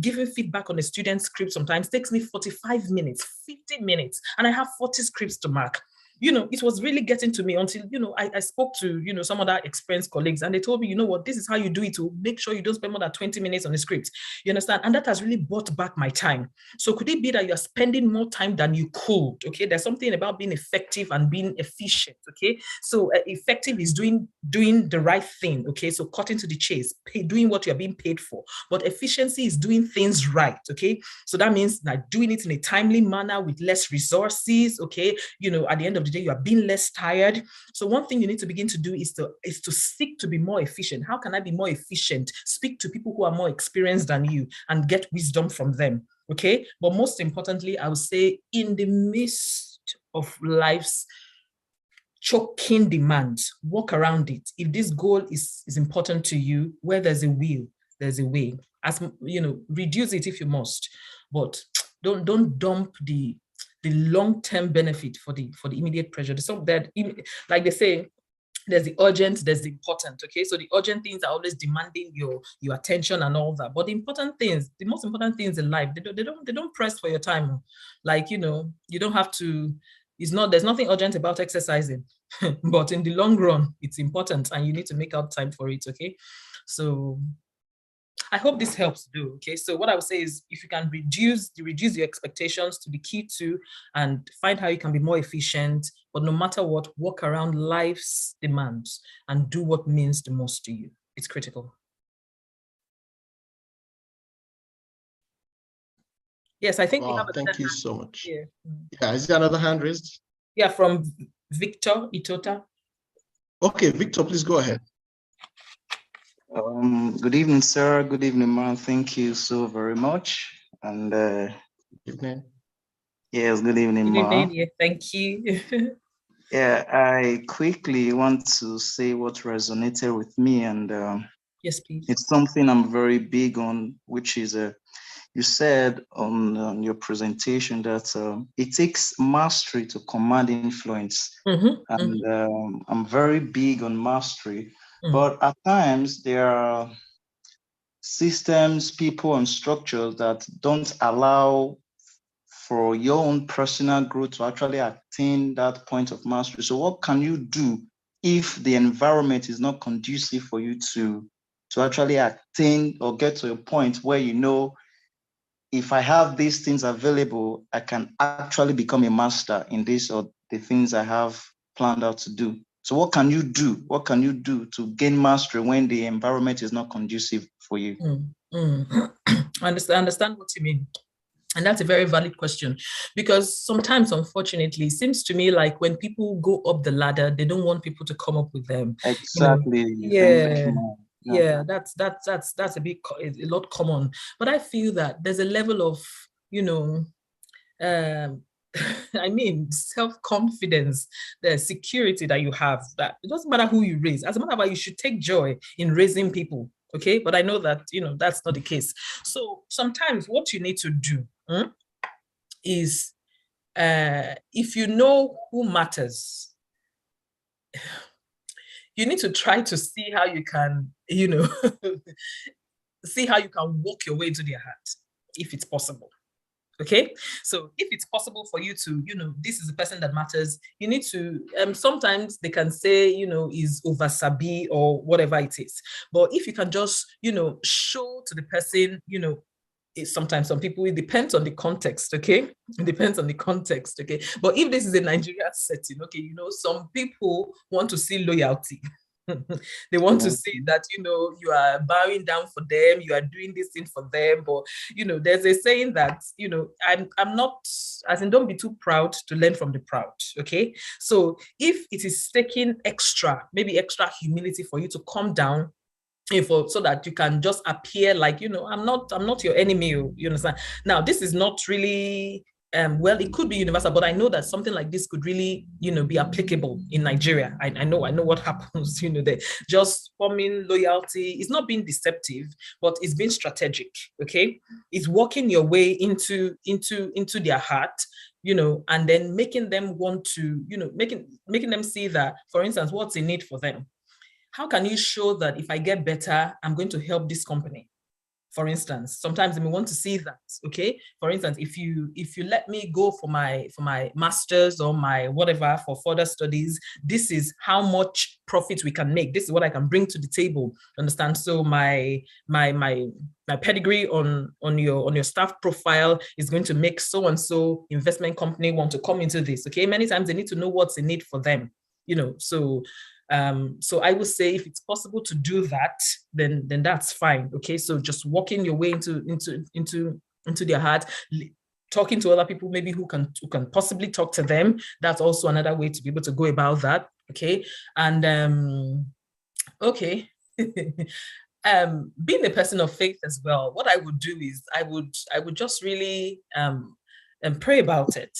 S1: giving feedback on a student's script sometimes takes me 45 minutes, 50 minutes, and I have 40 scripts to mark. It was really getting to me until, I spoke to, some other experienced colleagues, and they told me, you know what, this is how you do it to make sure you don't spend more than 20 minutes on the script. You understand? And that has really bought back my time. So could it be that you're spending more time than you could? Okay. There's something about being effective and being efficient. Okay. So effective is doing the right thing. Okay. So cutting to the chase, doing what you're being paid for. But efficiency is doing things right. Okay. So that means that doing it in a timely manner with less resources. Okay. At the end of the day, you are being less tired. So one thing you need to begin to do is to seek to be more efficient. How can I be more efficient? Speak to people who are more experienced than you and get wisdom from them. Okay. But most importantly, I would say, in the midst of life's choking demands, walk around it. If this goal is important to you, where there's a will, there's a way. As reduce it if you must, but don't dump the long-term benefit for the immediate pressure. So that, like they say, there's the urgent, there's the important. Okay, so the urgent things are always demanding your attention and all that. But the important things, the most important things in life, they don't press for your time. Like, you don't have to. There's nothing urgent about exercising, but in the long run, it's important, and you need to make out time for it. Okay, so I hope this helps do. Okay, so what I would say is, if you can reduce your expectations to the key to, and find how you can be more efficient, but no matter what, walk around life's demands and do what means the most to you. It's critical. Yes, I think we have.
S2: Thank you so much. Yeah, is there another hand raised?
S1: Yeah, from Victor Itota.
S2: Okay, Victor, please go ahead.
S8: Good evening, sir. Good evening, ma'am. Thank you so very much. And
S2: good evening.
S8: Yes, good evening, ma'am.
S1: Yeah, thank you.
S8: Yeah, I quickly want to say what resonated with me, and
S1: yes, please.
S8: It's something I'm very big on, which is you said on your presentation that it takes mastery to command influence, and I'm very big on mastery. But at times there are systems, people, and structures that don't allow for your own personal growth to actually attain that point of mastery. So what can you do if the environment is not conducive for you to actually attain or get to a point where if I have these things available, I can actually become a master in this or the things I have planned out to do? So what can you do? What can you do to gain mastery when the environment is not conducive for you?
S1: I understand what you mean. And that's a very valid question, because sometimes, unfortunately, it seems to me like when people go up the ladder, they don't want people to come up with them.
S8: Exactly.
S1: Yeah, that's a lot common. But I feel that there's a level of, I mean, self-confidence, the security that you have, that it doesn't matter who you raise. As a matter of fact, you should take joy in raising people. Okay. But I know that, that's not the case. So sometimes what you need to do is, if you know who matters, you need to try to see how you can, see how you can walk your way into their heart, if it's possible. Okay, so if it's possible for you to, this is the person that matters, you need to, sometimes they can say, is over sabi or whatever it is. But if you can just, show to the person, sometimes some people, it depends on the context, okay? It depends on the context, okay? But if this is a Nigeria setting, okay, some people want to see loyalty. They want to see that, you are bowing down for them, you are doing this thing for them. But, there's a saying that, I'm not, as in, don't be too proud to learn from the proud, okay? So if it is taking maybe extra humility for you to come down, so that you can just appear like, I'm not your enemy, you understand? Now, this is not really, well, it could be universal, but I know that something like this could really, be applicable in Nigeria. I know what happens, they're just forming loyalty. It's not being deceptive, but it's being strategic, okay? It's walking your way into their heart, and then making them want to, making them see that, for instance, what's in it for them. How can you show that if I get better, I'm going to help this company? For instance, sometimes they may want to see that, okay? For instance, if you let me go for my master's or my whatever for further studies, this is how much profit we can make. This is what I can bring to the table. Understand? So my pedigree on your staff profile is going to make so and so investment company want to come into this. Okay, many times they need to know what's in it for them. So I would say if it's possible to do that, then that's fine. Okay, so just walking your way into their heart, talking to other people maybe who can possibly talk to them. That's also another way to be able to go about that. Okay, and okay. Being a person of faith as well, what I would do is I would just really pray about it.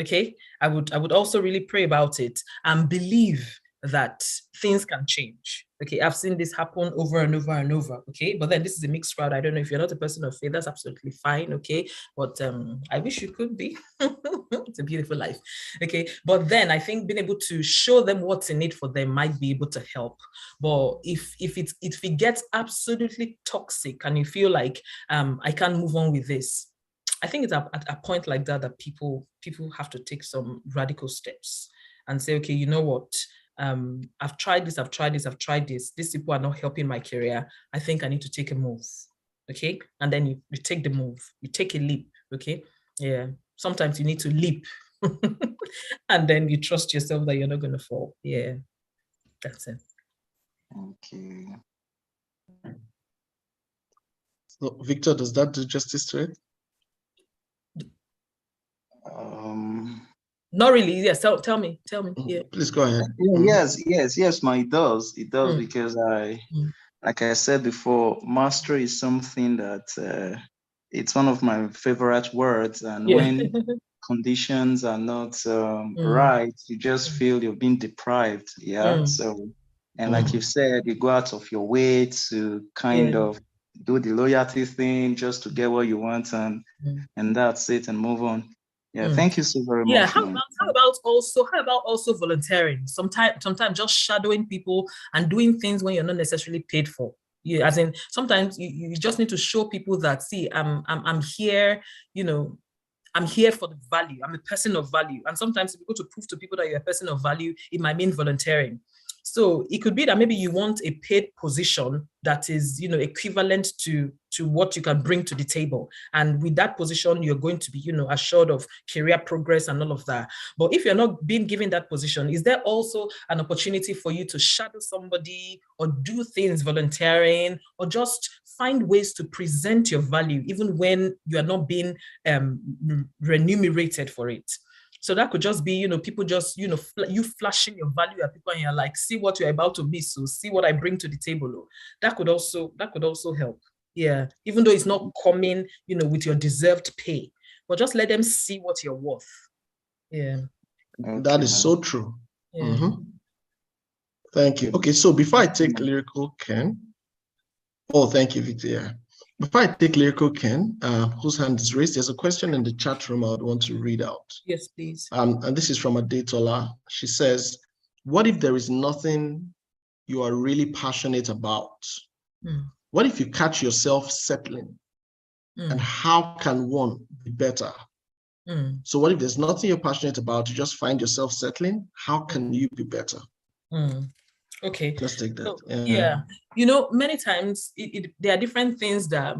S1: Okay, I would also really pray about it and believe that things can change. Okay, I've seen this happen over and over and over. Okay, but then this is a mixed crowd. I don't know if you're not a person of faith, that's absolutely fine. Okay, but I wish you could be. It's a beautiful life. Okay, but then I think being able to show them what's in it for them might be able to help. But if it gets absolutely toxic and you feel like I can't move on with this, I think it's at a point like that people have to take some radical steps and say, okay, you know what? I've tried this. These people are not helping my career. I think I need to take a move. Okay. And then you take the move, you take a leap. Okay. Yeah. Sometimes you need to leap and then you trust yourself that you're not going to fall. Yeah. That's it.
S8: Okay.
S2: So, Victor, does that do justice to it?
S1: Not really. Yes. Tell me. Yeah.
S2: Please go ahead.
S8: Yes, it does. It does because like I said before, mastery is something that it's one of my favorite words. And when conditions are not right, you just feel you've been deprived. Yeah. So, and like you said, you go out of your way to kind of do the loyalty thing just to get what you want, and that's it, and move on. Yeah, thank you so very much.
S1: Yeah, how about also volunteering? Sometimes just shadowing people and doing things when you're not necessarily paid for. Yeah, as in sometimes you just need to show people that, see, I'm here, I'm here for the value. I'm a person of value. And sometimes if you go to prove to people that you're a person of value, it might mean volunteering. So it could be that maybe you want a paid position that is, equivalent to what you can bring to the table. And with that position, you're going to be, assured of career progress and all of that. But if you're not being given that position, is there also an opportunity for you to shadow somebody or do things volunteering or just find ways to present your value, even when you are not being remunerated for it? So that could just be, people just, you flashing your value at people and you're like, see what you're about to miss. So see what I bring to the table. That could also help. Yeah. Even though it's not coming, with your deserved pay, but just let them see what you're worth. Yeah.
S2: Okay. That is so true.
S1: Yeah.
S2: Thank you. Okay, so before I take Lyrical Ken, thank you, Victor. Before I take Lyrical Ken, whose hand is raised, there's a question in the chat room I would want to read out.
S1: Yes, please.
S2: And this is from Adetola. She says, what if there is nothing you are really passionate about? What if you catch yourself settling? And how can one be better? So what if there's nothing you're passionate about, you just find yourself settling? How can you be better?
S1: Okay.
S2: Let's take that.
S1: So, yeah. You know, many times there are different things that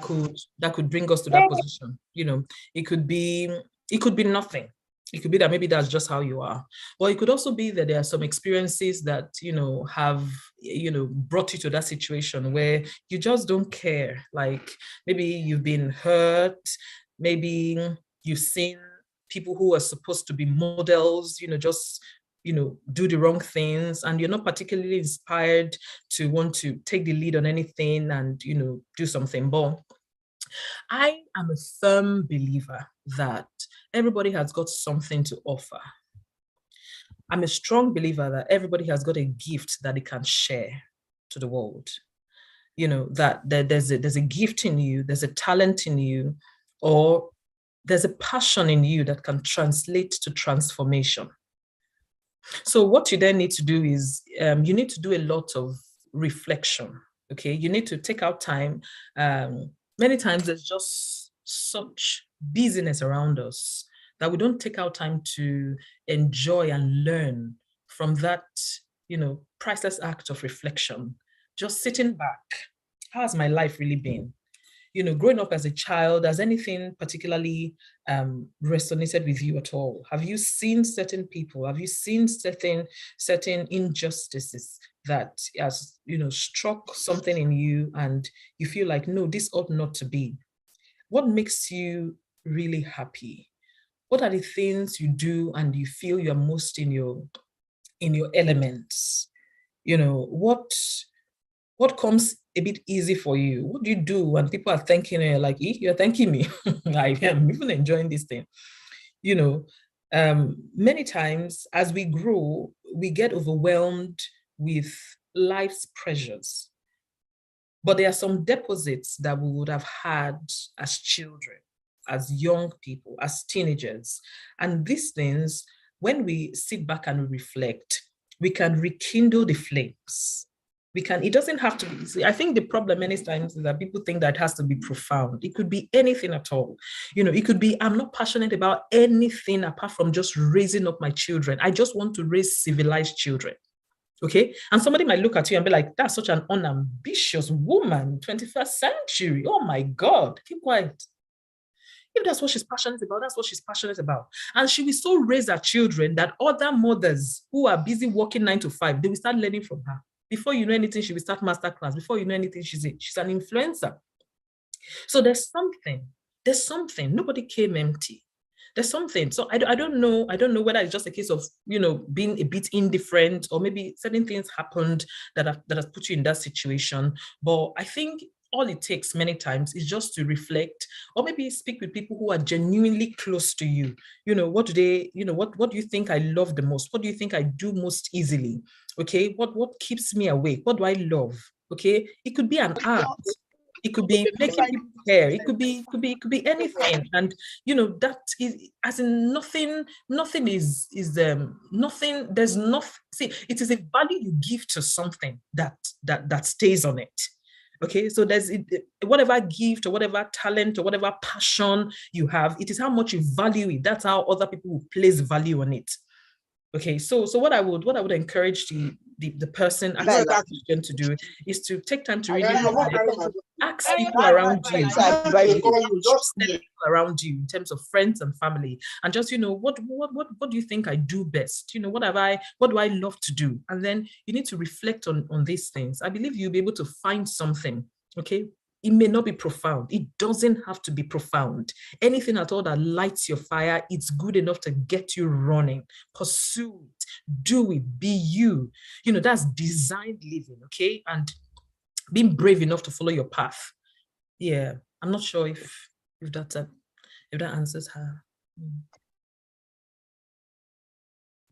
S1: could bring us to that position. You know, it could be nothing. It could be that maybe that's just how you are. Or it could also be that there are some experiences that, you know, have, you know, brought you to that situation where you just don't care. Like maybe you've been hurt, maybe you've seen people who are supposed to be models, you know, just, you know, do the wrong things, and you're not particularly inspired to want to take the lead on anything and, you know, do something. But I am a firm believer that everybody has got something to offer. I'm a strong believer that everybody has got a gift that they can share to the world. You know, that there's a gift in you, there's a talent in you, or there's a passion in you that can translate to transformation. So what you then need to do is you need to do a lot of reflection. Okay, you need to take out time. Many times there's just such busyness around us that we don't take out time to enjoy and learn from that, you know, priceless act of reflection. Just sitting back. How has my life really been? You know, growing up as a child, has anything particularly resonated with you at all? Have you seen certain people? Have you seen certain injustices that has, you know, struck something in you and you feel like, no, this ought not to be? What makes you really happy? What are the things you do and you feel you're most in your elements? You know, what comes a bit easy for you? What do you do when people are thanking you? Like, you're thanking me. I am even enjoying this thing. You know, many times as we grow, we get overwhelmed with life's pressures. But there are some deposits that we would have had as children, as young people, as teenagers. And these things, when we sit back and reflect, we can rekindle the flames. It doesn't have to be, I think the problem many times is that people think that it has to be profound. It could be anything at all. You know, it could be, I'm not passionate about anything apart from just raising up my children. I just want to raise civilized children. Okay. And somebody might look at you and be like, that's such an unambitious woman, 21st century. Oh my God, keep quiet. If that's what she's passionate about, that's what she's passionate about. And she will so raise her children that other mothers who are busy working 9 to 5, they will start learning from her. Before you know anything, she will start masterclass. Before you know anything, she's an influencer. So there's something. Nobody came empty. There's something. So I don't know whether it's just a case of, you know, being a bit indifferent, or maybe certain things happened that has put you in that situation. But I think all it takes many times is just to reflect, or maybe speak with people who are genuinely close to you. You know, what do you think I love the most? What do you think I do most easily? Okay, what keeps me awake? What do I love? Okay, it could be an art. It could be making people care. It could be anything. And you know, that is as in nothing is nothing. There's nothing. See, it is a value you give to something that stays on it. Okay, so there's whatever gift or whatever talent or whatever passion you have, it is how much you value it. That's how other people will place value on it. Okay, so what I would encourage the person asking that question to do is to take time to really ask people around you, in terms of friends and family, and just, you know, what do you think I do best? You know, what do I love to do? And then you need to reflect on these things. I believe you'll be able to find something. Okay, it may not be profound. It doesn't have to be profound. Anything at all that lights your fire, it's good enough to get you running. Pursue it. Do it. Be you. You know, that's designed living, okay? And being brave enough to follow your path. Yeah, I'm not sure if that's a If that answers her.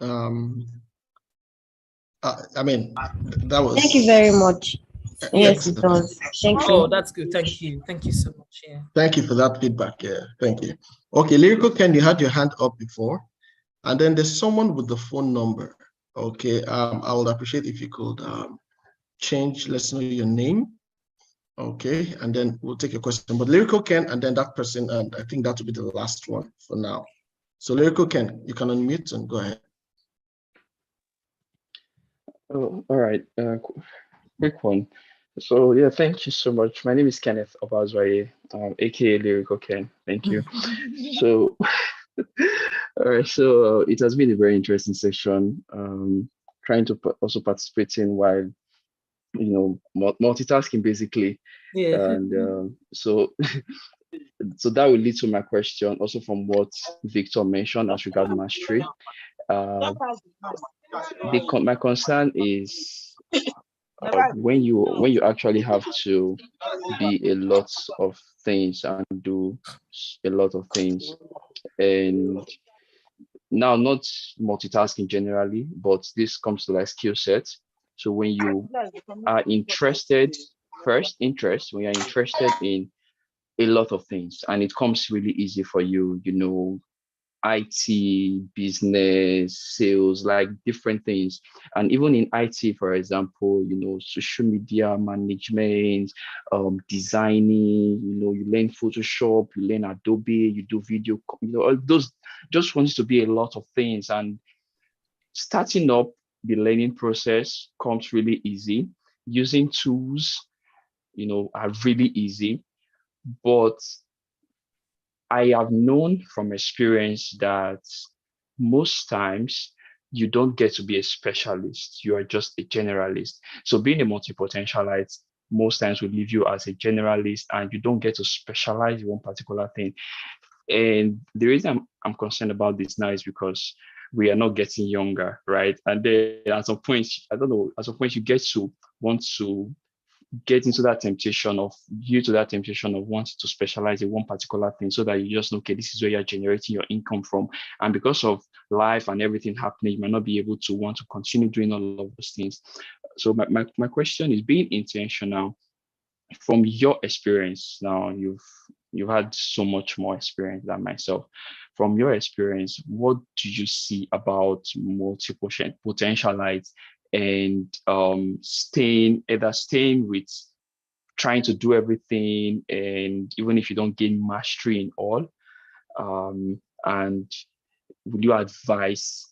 S2: I mean, that was.
S4: Thank you very much. Yes, it does. Thank you.
S1: Oh, that's good. Thank you. Thank you so much. Yeah.
S2: Thank you for that feedback. Yeah, thank you. Okay, Lyrical Ken, you had your hand up before, and then there's someone with the phone number. Okay, I would appreciate if you could change. Let's know your name. Okay, and then we'll take a question. But Lyrical Ken, and then that person, and I think that will be the last one for now. So Lyrical Ken, you can unmute and go ahead.
S9: Oh, all right. Quick one. So yeah, thank you so much. My name is Kenneth Obazwaye, aka Lyrical Ken. Thank you. So, all right. So it has been a very interesting session. Trying to also participate in while, multitasking basically.
S1: Yeah.
S9: And so that will lead to my question also from what Victor mentioned as regard mastery. My concern is when you actually have to be a lot of things and do a lot of things, and now not multitasking generally, but this comes to like skill sets. So when you are interested, when you're interested in a lot of things and it comes really easy for you, IT, business, sales, like different things. And even in IT, for example, social media management, designing, you learn Photoshop, you learn Adobe, you do video, all those just wants to be a lot of things. And starting up the learning process comes really easy. Using tools, are really easy. But I have known from experience that most times you don't get to be a specialist. You are just a generalist. So being a multi-potentialite most times will leave you as a generalist and you don't get to specialize in one particular thing. And the reason I'm concerned about this now is because we are not getting younger, right? And then at some point, you get to want to get into that temptation of wanting to specialize in one particular thing so that you just know, okay, this is where you're generating your income from. And because of life and everything happening, you might not be able to want to continue doing all of those things. So my question is, being intentional from your experience. Now you've had so much more experience than myself. From your experience, what do you see about multi-potentialites and staying with trying to do everything, and even if you don't gain mastery in all, and would you advise,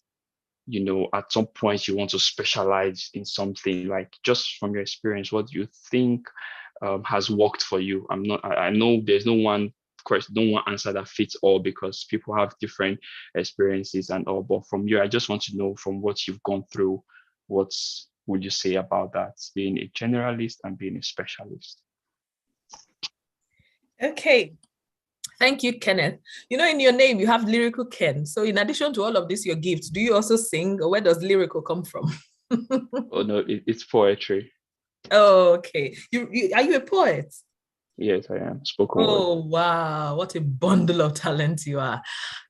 S9: at some point you want to specialize in something? Like, just from your experience, what do you think has worked for you? I know there's no one answer that fits all because people have different experiences and all, but from you, I just want to know, from what you've gone through, what would you say about that, being a generalist and being a specialist?
S1: Okay. Thank you, Kenneth. In your name, you have Lyrical Ken. So in addition to all of this, your gifts, do you also sing, or where does lyrical come from?
S9: Oh, no, it's poetry.
S1: Oh, okay. Are you a poet?
S9: Yes, I am. Spoken word.
S1: Oh, wow. What a bundle of talent you are.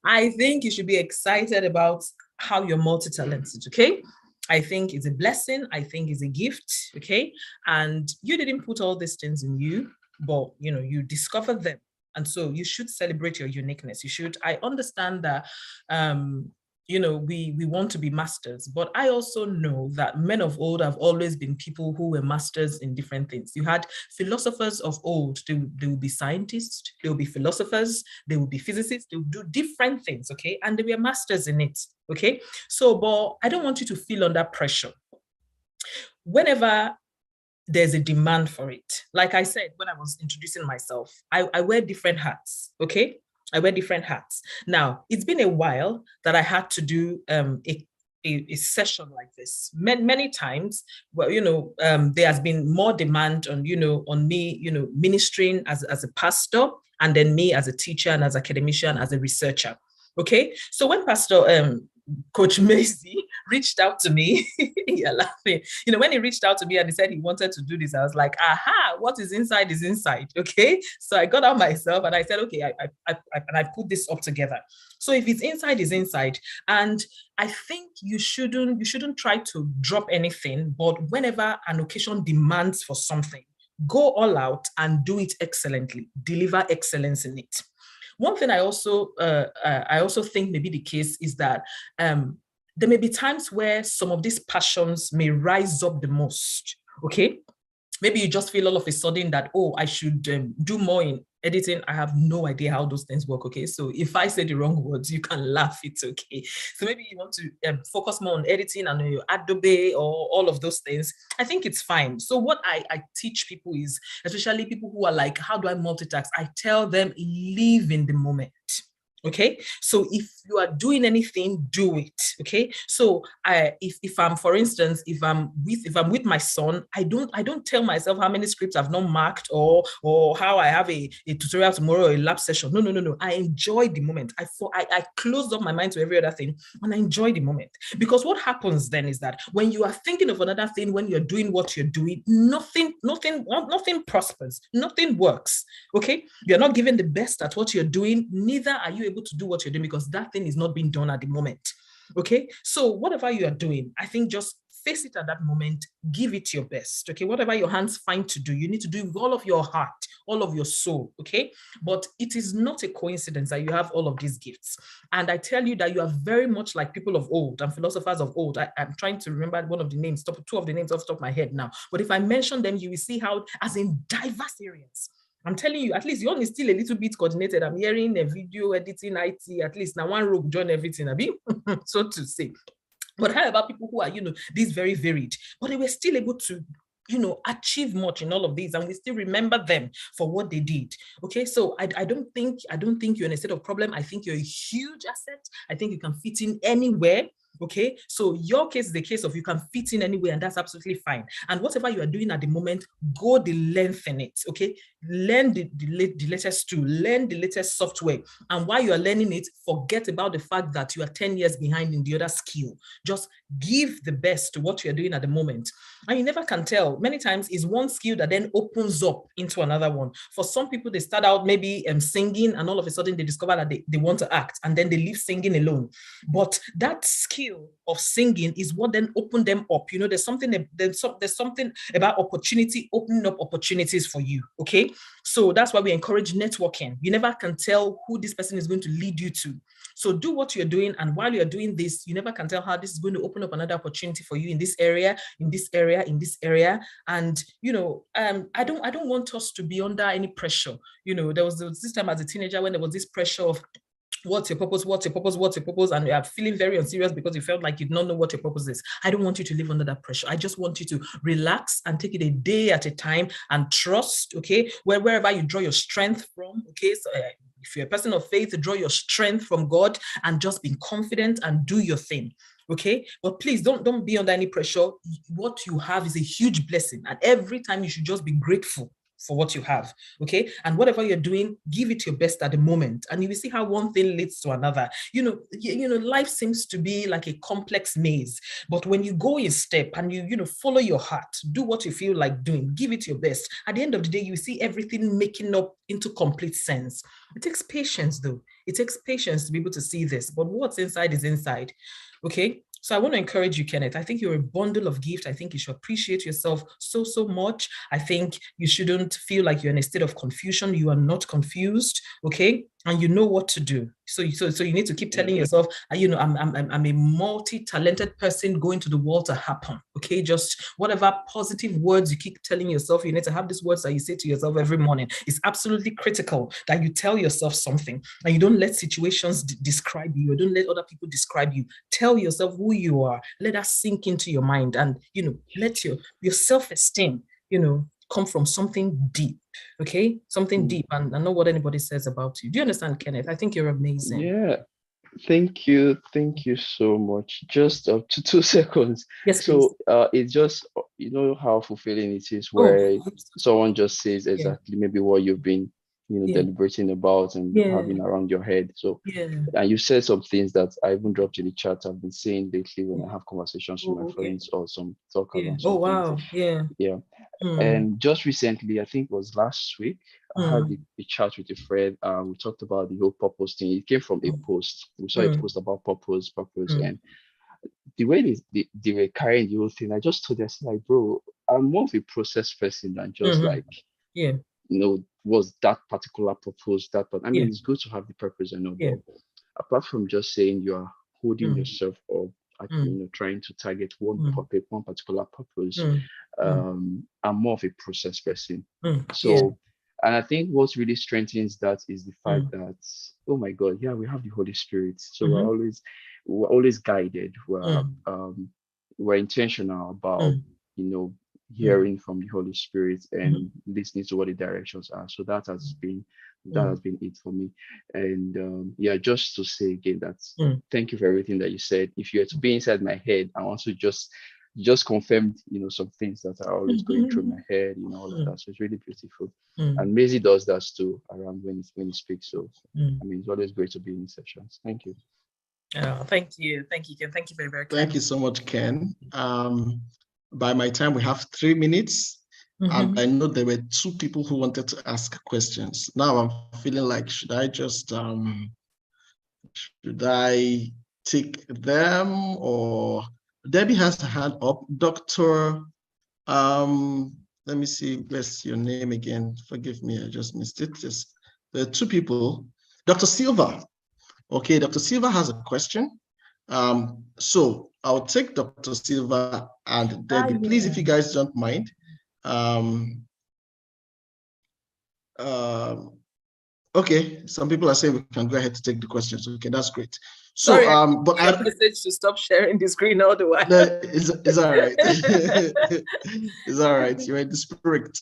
S1: I think you should be excited about how you're multi-talented, okay? I think it's a blessing. I think it's a gift, okay? And you didn't put all these things in you, but, you discovered them. And so you should celebrate your uniqueness. I understand that, we want to be masters, but I also know that men of old have always been people who were masters in different things. You had philosophers of old, they will be scientists, they will be philosophers, they will be physicists, they will do different things, okay? And they were masters in it, okay? So, but I don't want you to feel under pressure. Whenever there's a demand for it, like I said, when I was introducing myself, I wear different hats, okay? I wear different hats. Now, it's been a while that I had to do a session like this. Many times, well, there has been more demand on, on me, ministering as a pastor, and then me as a teacher and as an academician, as a researcher. Okay. So when Pastor Coach Mayzy reached out to me, you're laughing. When he reached out to me and he said he wanted to do this, I was like, aha, what is inside is inside. Okay. So I got out myself and I said, okay, I put this up together. So if it's inside, is inside. And I think you shouldn't try to drop anything, but whenever an occasion demands for something, go all out and do it excellently, deliver excellence in it. One thing I also think may be the case is that there may be times where some of these passions may rise up the most, okay? Maybe you just feel all of a sudden that, oh, I should do more in editing. I have no idea how those things work, okay? So if I say the wrong words, you can laugh, it's okay. So maybe you want to focus more on editing and your Adobe or all of those things. I think it's fine. So what I teach people is, especially people who are like, how do I multitask? I tell them, live in the moment. Okay, so if you are doing anything, do it. Okay, so if I'm, for instance, if I'm with my son, I don't tell myself how many scripts I've not marked or how I have a tutorial tomorrow or a lab session. No. I enjoy the moment. I closed up my mind to every other thing and I enjoy the moment, because what happens then is that when you are thinking of another thing, when you're doing what you're doing, nothing prospers, nothing works. Okay, you're not giving the best at what you're doing. Neither are you able to do what you're doing, because that thing is not being done at the moment. Okay, so whatever you are doing, I think just face it at that moment, give it your best. Okay, whatever your hands find to do, you need to do with all of your heart, all of your soul. Okay, but it is not a coincidence that you have all of these gifts. And I tell you that you are very much like people of old and philosophers of old. I'm trying to remember one of the names, two of the names off the top of my head now, but if I mention them, you will see how, as in diverse areas, I'm telling you, at least your own is still a little bit coordinated. I'm hearing a video editing, IT, at least now one rope join everything, so to say. But how about people who are, these very varied, but they were still able to, achieve much in all of these, and we still remember them for what they did. Okay, so I don't think you're in a state of problem. I think you're a huge asset. I think you can fit in anywhere. Okay, so your case is the case of you can fit in anywhere, and that's absolutely fine. And whatever you are doing at the moment, go the length in it. Okay, learn the latest tool, learn the latest software, and while you are learning it, forget about the fact that you are 10 years behind in the other skill. Just give the best to what you're doing at the moment, and you never can tell. Many times is one skill that then opens up into another one. For some people, they start out maybe singing, and all of a sudden they discover that they want to act, and then they leave singing alone. But that skill of singing is what then opened them up. There's something about opportunity, opening up opportunities for you. Okay, so that's why we encourage networking. You never can tell who this person is going to lead you to. So do what you're doing, and while you're doing this, you never can tell how this is going to open up another opportunity for you in this area, in this area, in this area. And I don't want us to be under any pressure. There was this time as a teenager when there was this pressure of, what's your purpose? What's your purpose? What's your purpose? And you are feeling very unserious because you felt like you don't know what your purpose is. I don't want you to live under that pressure. I just want you to relax and take it a day at a time and trust, okay? Wherever you draw your strength from, okay? So if you're a person of faith, draw your strength from God and just be confident and do your thing. Okay, but please don't be under any pressure. What you have is a huge blessing, and every time you should just be grateful for what you have. Okay, and whatever you're doing, give it your best at the moment, and you will see how one thing leads to another. Life seems to be like a complex maze, but when you go in step and you follow your heart, do what you feel like doing, give it your best, at the end of the day, you see everything making up into complete sense. It takes patience, though. It takes patience to be able to see this, but what's inside is inside. Okay, so I want to encourage you, Kenneth. I think you're a bundle of gift. I think you should appreciate yourself so much. I think you shouldn't feel like you're in a state of confusion. You are not confused, okay? And you know what to do. So you need to keep telling yourself, I'm a multi-talented person going to the world to happen, okay? Just whatever positive words you keep telling yourself, you need to have these words that you say to yourself every morning. It's absolutely critical that you tell yourself something, and you don't let situations describe you, or don't let other people describe you. Tell yourself who you are. Let that sink into your mind, and let your self-esteem, come from something deep, okay? Something deep, and not what anybody says about you. Do you understand, Kenneth? I think you're amazing.
S9: Yeah. Thank you so much. Just 2 seconds.
S1: Yes,
S9: so it's just, how fulfilling it is where someone just says exactly maybe what you've been deliberating about and having around your head. So, and you said some things that I even dropped in the chat. I've been saying lately when I have conversations with my friends or some talk around some things. And just recently, I think it was last week, I had a chat with a friend. We talked about the whole purpose thing. It came from a post. We saw a post about purpose, and the way they were carrying the whole thing. I just told them, like, bro, I'm more of a process person than just was that particular purpose, I mean, it's good to have the purpose and all, but apart from just saying you are holding yourself up, trying to target one particular purpose, I'm more of a process person. So, and I think what really strengthens that is the fact that, oh my God, we have the Holy Spirit. So we're always guided. We're intentional about, hearing from the Holy Spirit and listening to what the directions are. So that has been it for me. And just to say again that thank you for everything that you said. If you were to be inside my head, I want to just confirmed, some things that are always going through my head, all of that. So it's really beautiful. And Mayzy does that too around when he speaks. So I mean, it's always great to be in sessions. Thank you.
S1: Oh, thank you, Ken. Thank you very, very much.
S2: Thank you so much, Ken. By my time, we have 3 minutes. And I know there were 2 people who wanted to ask questions. Now I'm feeling like, should I take them, or Debbie has her hand up. Dr. Let me see, where's your name again? Forgive me, I just missed it. There are 2 people. Dr. Silva. Okay, Dr. Silva has a question. So I'll take Dr. Silva and Debbie. Please, if you guys don't mind. Okay, some people are saying we can go ahead to take the questions. Okay, that's great. So,
S1: sorry, but I message to stop sharing the screen all the while.
S2: No, it's all right. It's all right. You're in the spirit.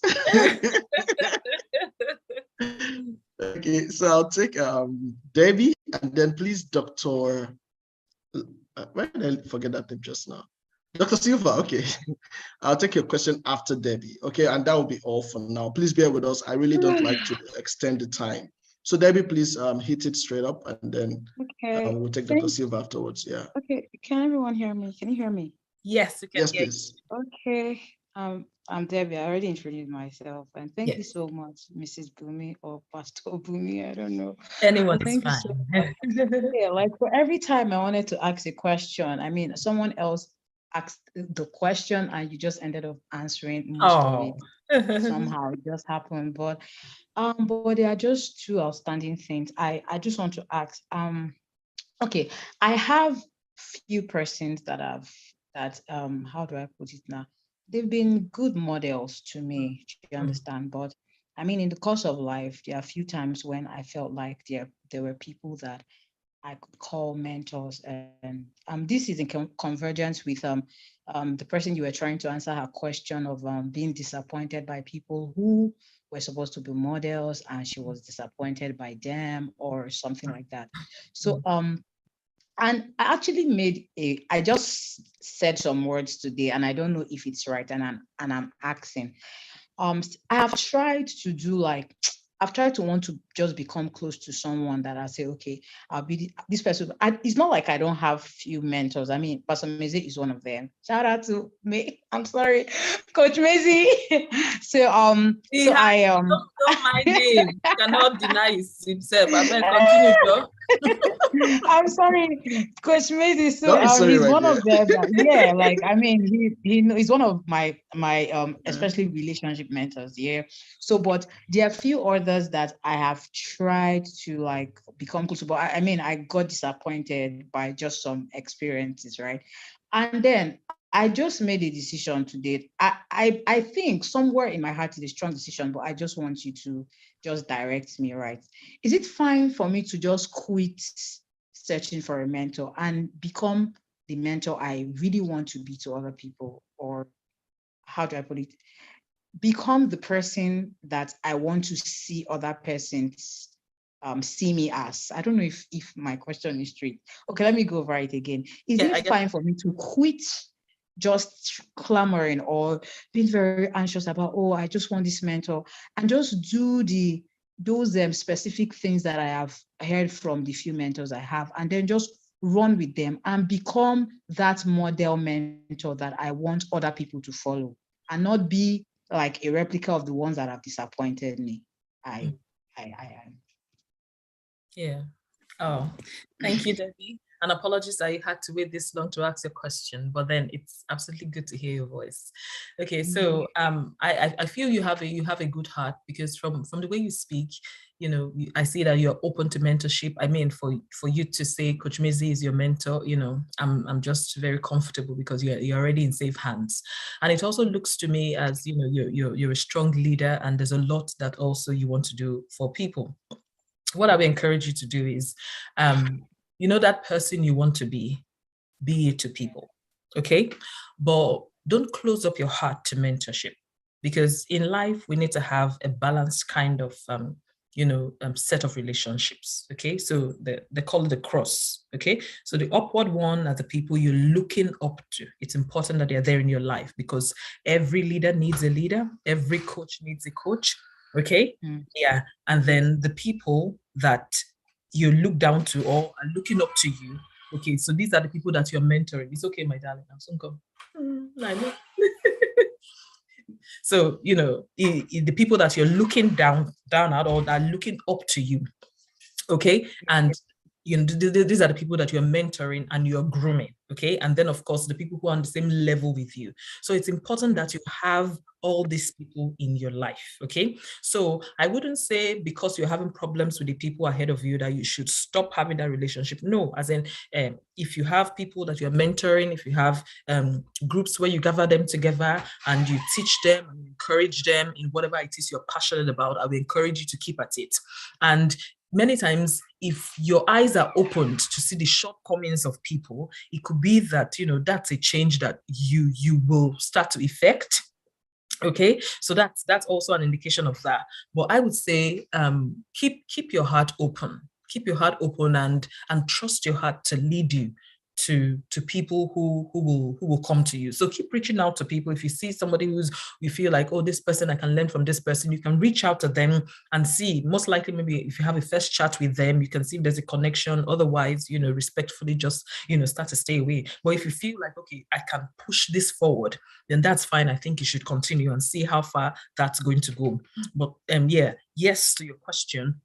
S2: Okay, so I'll take Debbie, and then please, Dr. Why did I forget that name just now? Dr. Silva, okay. I'll take your question after Debbie, okay? And that will be all for now. Please bear with us. I really don't like to extend the time. So Debbie, please hit it straight up, and then we'll take Dr. Silva afterwards,
S5: Okay, can everyone hear me? Can you hear me?
S1: Yes, we can.
S2: Yes, please.
S5: Okay, I'm Debbie. I already introduced myself, and thank you so much, Mrs. Bunmi or Pastor Bunmi. I don't know.
S1: Anyone is fine.
S5: So like for every time I wanted to ask a question, I mean, someone else asked the question and you just ended up answering most of it. Somehow it just happened, but there are just 2 outstanding things. I just want to ask. Okay, I have few persons that how do I put it now? They've been good models to me, you understand? But I mean, in the course of life, there are a few times when I felt like there were people that I could call mentors, and this is in convergence with the person you were trying to answer her question of being disappointed by people who were supposed to be models, and she was disappointed by them or something like that. So and I actually I just said some words today, and I don't know if it's right, and I'm asking. I have tried to do I've tried to want to just become close to someone that I say, okay, I'll be this person. It's not like I don't have few mentors. I mean, Pastor Mayzy is one of them. Shout out to me. I'm sorry, Coach Mayzy. So I
S1: don't mind him. Cannot deny himself. I mean, continue, Joe.
S5: I'm sorry, Coach Mayzy. So he's one of them. I mean, he's one of my especially relationship mentors. Yeah. So, but there are a few others that I have tried to become close to, but I mean, I got disappointed by just some experiences, right? And then I just made a decision today. I think somewhere in my heart it's a strong decision, but I just want you to just direct me, right? Is it fine for me to just quit searching for a mentor and become the mentor I really want to be to other people? Or how do I put it? Become the person that I want to see other persons see me as. I don't know if my question is straight. Okay, let me go over it again. Is it fine for me to quit just clamoring or being very anxious about, oh, I just want this mentor, and just do the those specific things that I have heard from the few mentors I have, and then just run with them and become that model mentor that I want other people to follow, and not be like a replica of the ones that have disappointed me. I am.
S1: Yeah. Oh, thank you, Debbie. And apologies that you had to wait this long to ask your question, but then it's absolutely good to hear your voice. Okay, so I feel you have a good heart, because from the way you speak, you know, I see that you're open to mentorship. I mean, for you to say Coach Mayzy is your mentor, you know, I'm just very comfortable, because you're already in safe hands. And it also looks to me as, you know, you're a strong leader, and there's a lot that also you want to do for people. What I would encourage you to do is, you know, that person you want to be it to people, okay? But don't close up your heart to mentorship, because in life, we need to have a balanced kind of, set of relationships, okay? So they call it the cross, okay? So the upward one are the people you're looking up to. It's important that they're there in your life, because every leader needs a leader, every coach needs a coach, okay? Yeah, and then the people that you look down to or are looking up to you, okay, so these are the people that you're mentoring. It's okay, my darling, I'm soon come. I know. So, you know, the people that you're looking down at, or that are looking up to you, okay, and you know, these are the people that you're mentoring and you're grooming, okay? And then, of course, the people who are on the same level with you. So it's important that you have all these people in your life, okay? So I wouldn't say because you're having problems with the people ahead of you that you should stop having that relationship. No, as in, if you have people that you're mentoring, if you have groups where you gather them together and you teach them and encourage them in whatever it is you're passionate about, I will encourage you to keep at it. And many times, if your eyes are opened to see the shortcomings of people, it could be that, you know, that's a change that you will start to effect. Okay, so that's also an indication of that. But I would say keep your heart open. Keep your heart open and trust your heart to lead you to people who will come to you. So keep reaching out to people. If you see somebody you feel like, oh, this person, I can learn from this person, you can reach out to them and see. Most likely, maybe if you have a first chat with them, you can see if there's a connection. Otherwise, you know, respectfully just, you know, start to stay away. But if you feel like, okay, I can push this forward, then that's fine. I think you should continue and see how far that's going to go. But yes, to your question,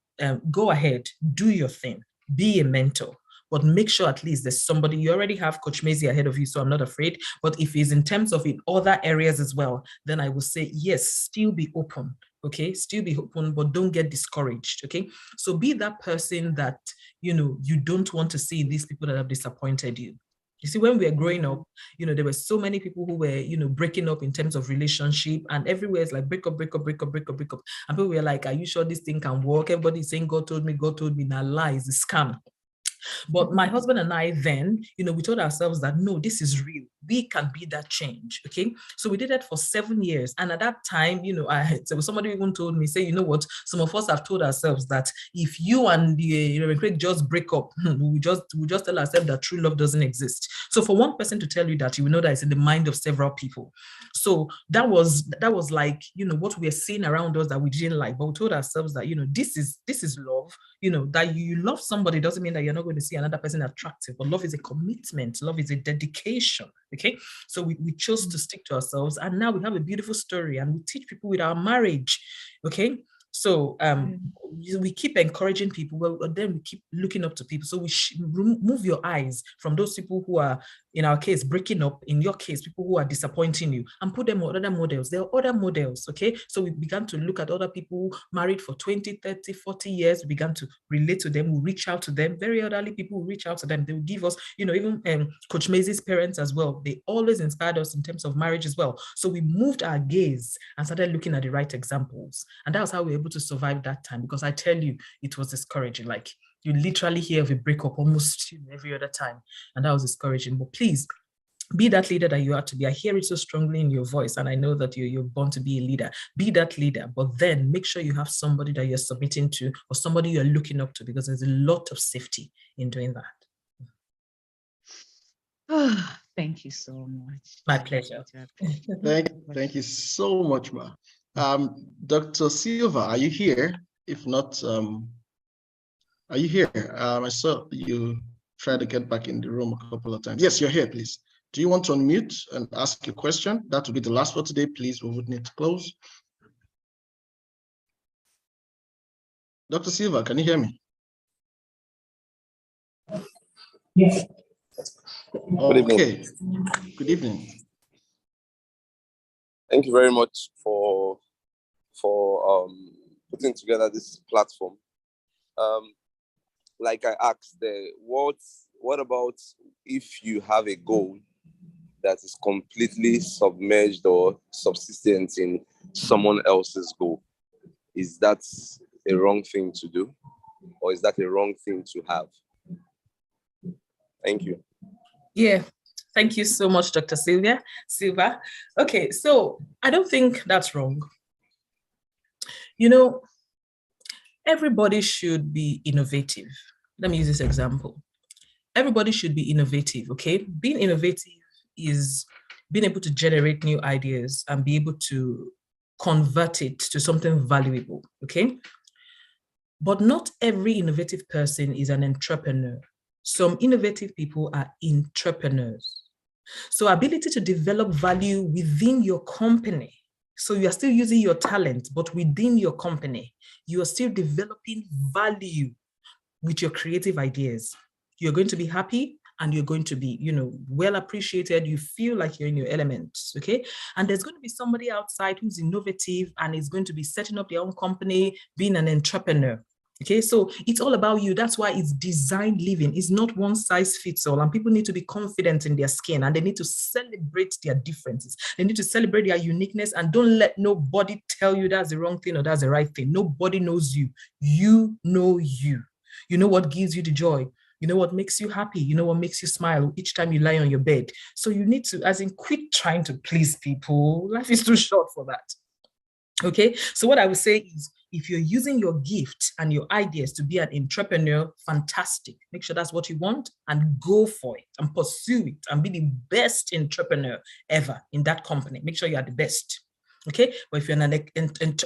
S1: go ahead, do your thing, be a mentor. But make sure at least there's somebody. You already have Coach Mayzy ahead of you, so I'm not afraid. But if it's in terms of in other areas as well, then I will say, yes, still be open, okay? Still be open, but don't get discouraged, okay? So be that person that, you know, you don't want to see these people that have disappointed you. You see, when we were growing up, you know, there were so many people who were, you know, breaking up in terms of relationship, and everywhere is like break up. And people were like, are you sure this thing can work? Everybody's saying, God told me, now lies, it's scam. But my husband and I then, you know, we told ourselves that, no, this is real. We can be that change, okay? So we did that for 7 years. And at that time, you know, somebody even told me, say, you know what, some of us have told ourselves that if you and the Reverend Craig just break up, we just tell ourselves that true love doesn't exist. So for one person to tell you that, you will know that it's in the mind of several people. So that was like, you know, what we are seeing around us that we didn't like, but we told ourselves that, you know, this is love. You know, that you love somebody doesn't mean that you're not going to see another person attractive, but love is a commitment. Love is a dedication, okay? So we chose to stick to ourselves, and now we have a beautiful story, and we teach people with our marriage, okay? So we keep encouraging people, but then we keep looking up to people. So we move your eyes from those people who are, in our case, breaking up, in your case, people who are disappointing you, and put them on other models. There are other models, okay? So we began to look at other people married for 20, 30, 40 years. We began to relate to them. We reach out to them. Very elderly people will reach out to them. They will give us, you know, even Coach Mayzy's parents as well. They always inspired us in terms of marriage as well. So we moved our gaze and started looking at the right examples. And that was how we were able to survive that time, because I tell you, it was discouraging. Like, you literally hear of a breakup almost every other time. And that was discouraging. But please, be that leader that you are to be. I hear it so strongly in your voice, and I know that you're born to be a leader. Be that leader, but then make sure you have somebody that you're submitting to, or somebody you're looking up to, because there's a lot of safety in doing
S5: that. Thank you so much.
S1: My pleasure.
S2: Thank you so much, Ma. Dr. Silva, are you here? If not, are you here? I saw you try to get back in the room a couple of times. Yes, you're here, please. Do you want to unmute and ask your question? That will be the last for today, please. We would need to close. Dr. Silva, can you hear me?
S10: Yes.
S2: Okay. Good evening.
S10: Thank you very much for putting together this platform. Like I asked, what about if you have a goal that is completely submerged or subsistent in someone else's goal? Is that a wrong thing to do, or is that a wrong thing to have? Thank you.
S1: Yeah, thank you so much, Dr. Silva. Okay, so I don't think that's wrong. You know, everybody should be innovative. Let me use this example. Everybody should be innovative, okay? Being innovative is being able to generate new ideas and be able to convert it to something valuable, okay? But not every innovative person is an entrepreneur. Some innovative people are entrepreneurs. So ability to develop value within your company. So you are still using your talent, but within your company, you are still developing value with your creative ideas. You're going to be happy and you're going to be, well appreciated. You feel like you're in your element, okay? And there's going to be somebody outside who's innovative and is going to be setting up their own company, being an entrepreneur. Okay, so it's all about you. That's why it's designed living. It's not one size fits all. And people need to be confident in their skin and they need to celebrate their differences. They need to celebrate their uniqueness and don't let nobody tell you that's the wrong thing or that's the right thing. Nobody knows you. You know you. You know what gives you the joy. You know what makes you happy. You know what makes you smile each time you lie on your bed. So you need to, quit trying to please people. Life is too short for that. Okay, so what I would say is, if you're using your gift and your ideas to be an entrepreneur, fantastic. Make sure that's what you want and go for it and pursue it and be the best entrepreneur ever in that company. Make sure you are the best. Okay, but if you're an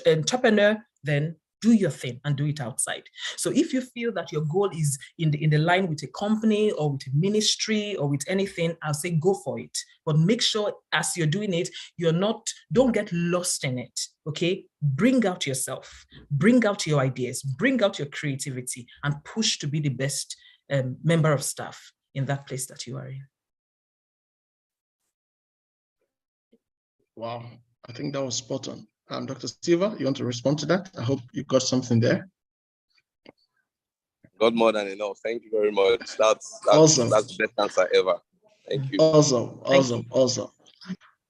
S1: entrepreneur, then do your thing and do it outside. So if you feel that your goal is in the line with a company or with a ministry or with anything, I'll say go for it. But make sure as you're doing it, don't get lost in it, okay? Bring out yourself, bring out your ideas, bring out your creativity and push to be the best member of staff in that place that you are in.
S2: Wow, I think that was spot on. Dr. Silva, you want to respond to that? I hope you got something there.
S10: Got more than enough. Thank you very much. That's
S2: awesome.
S10: That's the best answer ever. Thank you.
S2: Awesome.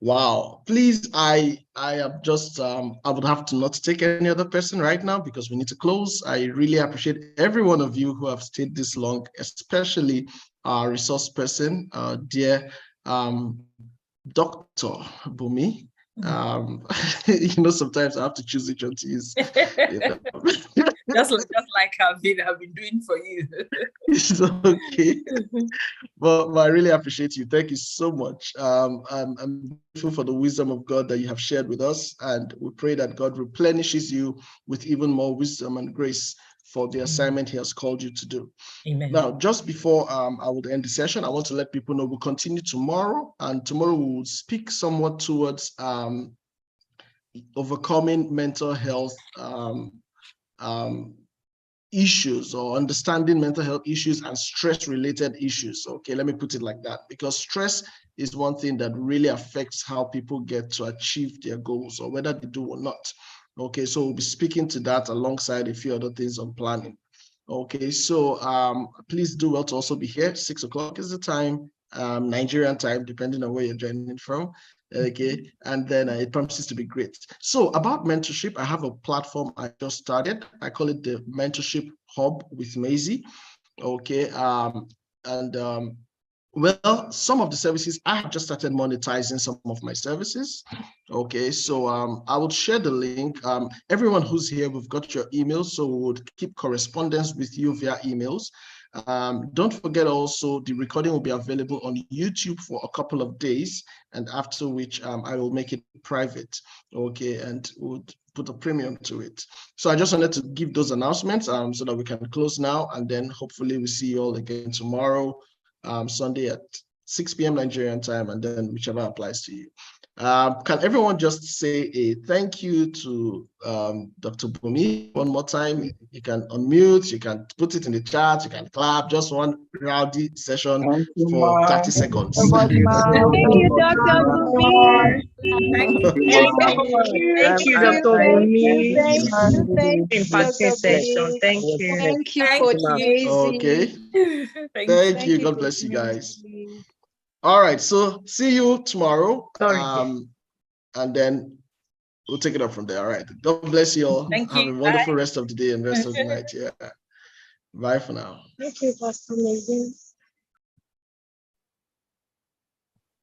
S2: Wow. Please, I am just, I would have to not take any other person right now because we need to close. I really appreciate every one of you who have stayed this long, especially our resource person, dear Dr. Bunmi. Sometimes I have to choose which one to use.
S1: Just like I've been doing for you.
S2: It's okay. But I really appreciate you. Thank you so much. I'm grateful for the wisdom of God that you have shared with us, and we pray that God replenishes you with even more wisdom and grace for the assignment He has called you to do.
S1: Amen.
S2: Now, just before I would end the session, I want to let people know we'll continue tomorrow, and tomorrow we will speak somewhat towards overcoming mental health issues or understanding mental health issues and stress-related issues. Okay, let me put it like that, because stress is one thing that really affects how people get to achieve their goals or whether they do or not. Okay, so we'll be speaking to that alongside a few other things on planning. Okay, so please do well to also be here. 6 o'clock is the time, Nigerian time, depending on where you're joining from. Okay, and then it promises to be great. So about mentorship, I have a platform I just started. I call it the Mentorship Hub with Mayzy. Okay, well, some of the services, I have just started monetizing some of my services. Okay, so I would share the link. Everyone who's here, we've got your emails, so we would keep correspondence with you via emails. Don't forget also, the recording will be available on YouTube for a couple of days, and after which I will make it private. Okay, and would put a premium to it. So I just wanted to give those announcements so that we can close now, and then hopefully we see you all again tomorrow, Sunday at 6 p.m. Nigerian time, and then whichever applies to you. Can everyone just say a thank you to Dr. Bunmi one more time? You can unmute, you can put it in the chat, you can clap, just one rowdy session for 30 seconds.
S3: Thank you, Dr. Bunmi.
S1: Thank
S11: Thank you, Dr. Bunmi.
S3: Thank you, Dr.
S11: Session. Thank you.
S3: Thank you, Coach Mayzy.
S2: Okay. Thank you. God bless you guys. All right. So see you tomorrow. And then we'll take it up from there. All right. God bless you all.
S1: Thank
S2: Have
S1: you.
S2: a wonderful rest of the day and rest of the night. Yeah. Bye for now.
S6: Thank you, Pastor Mayzy.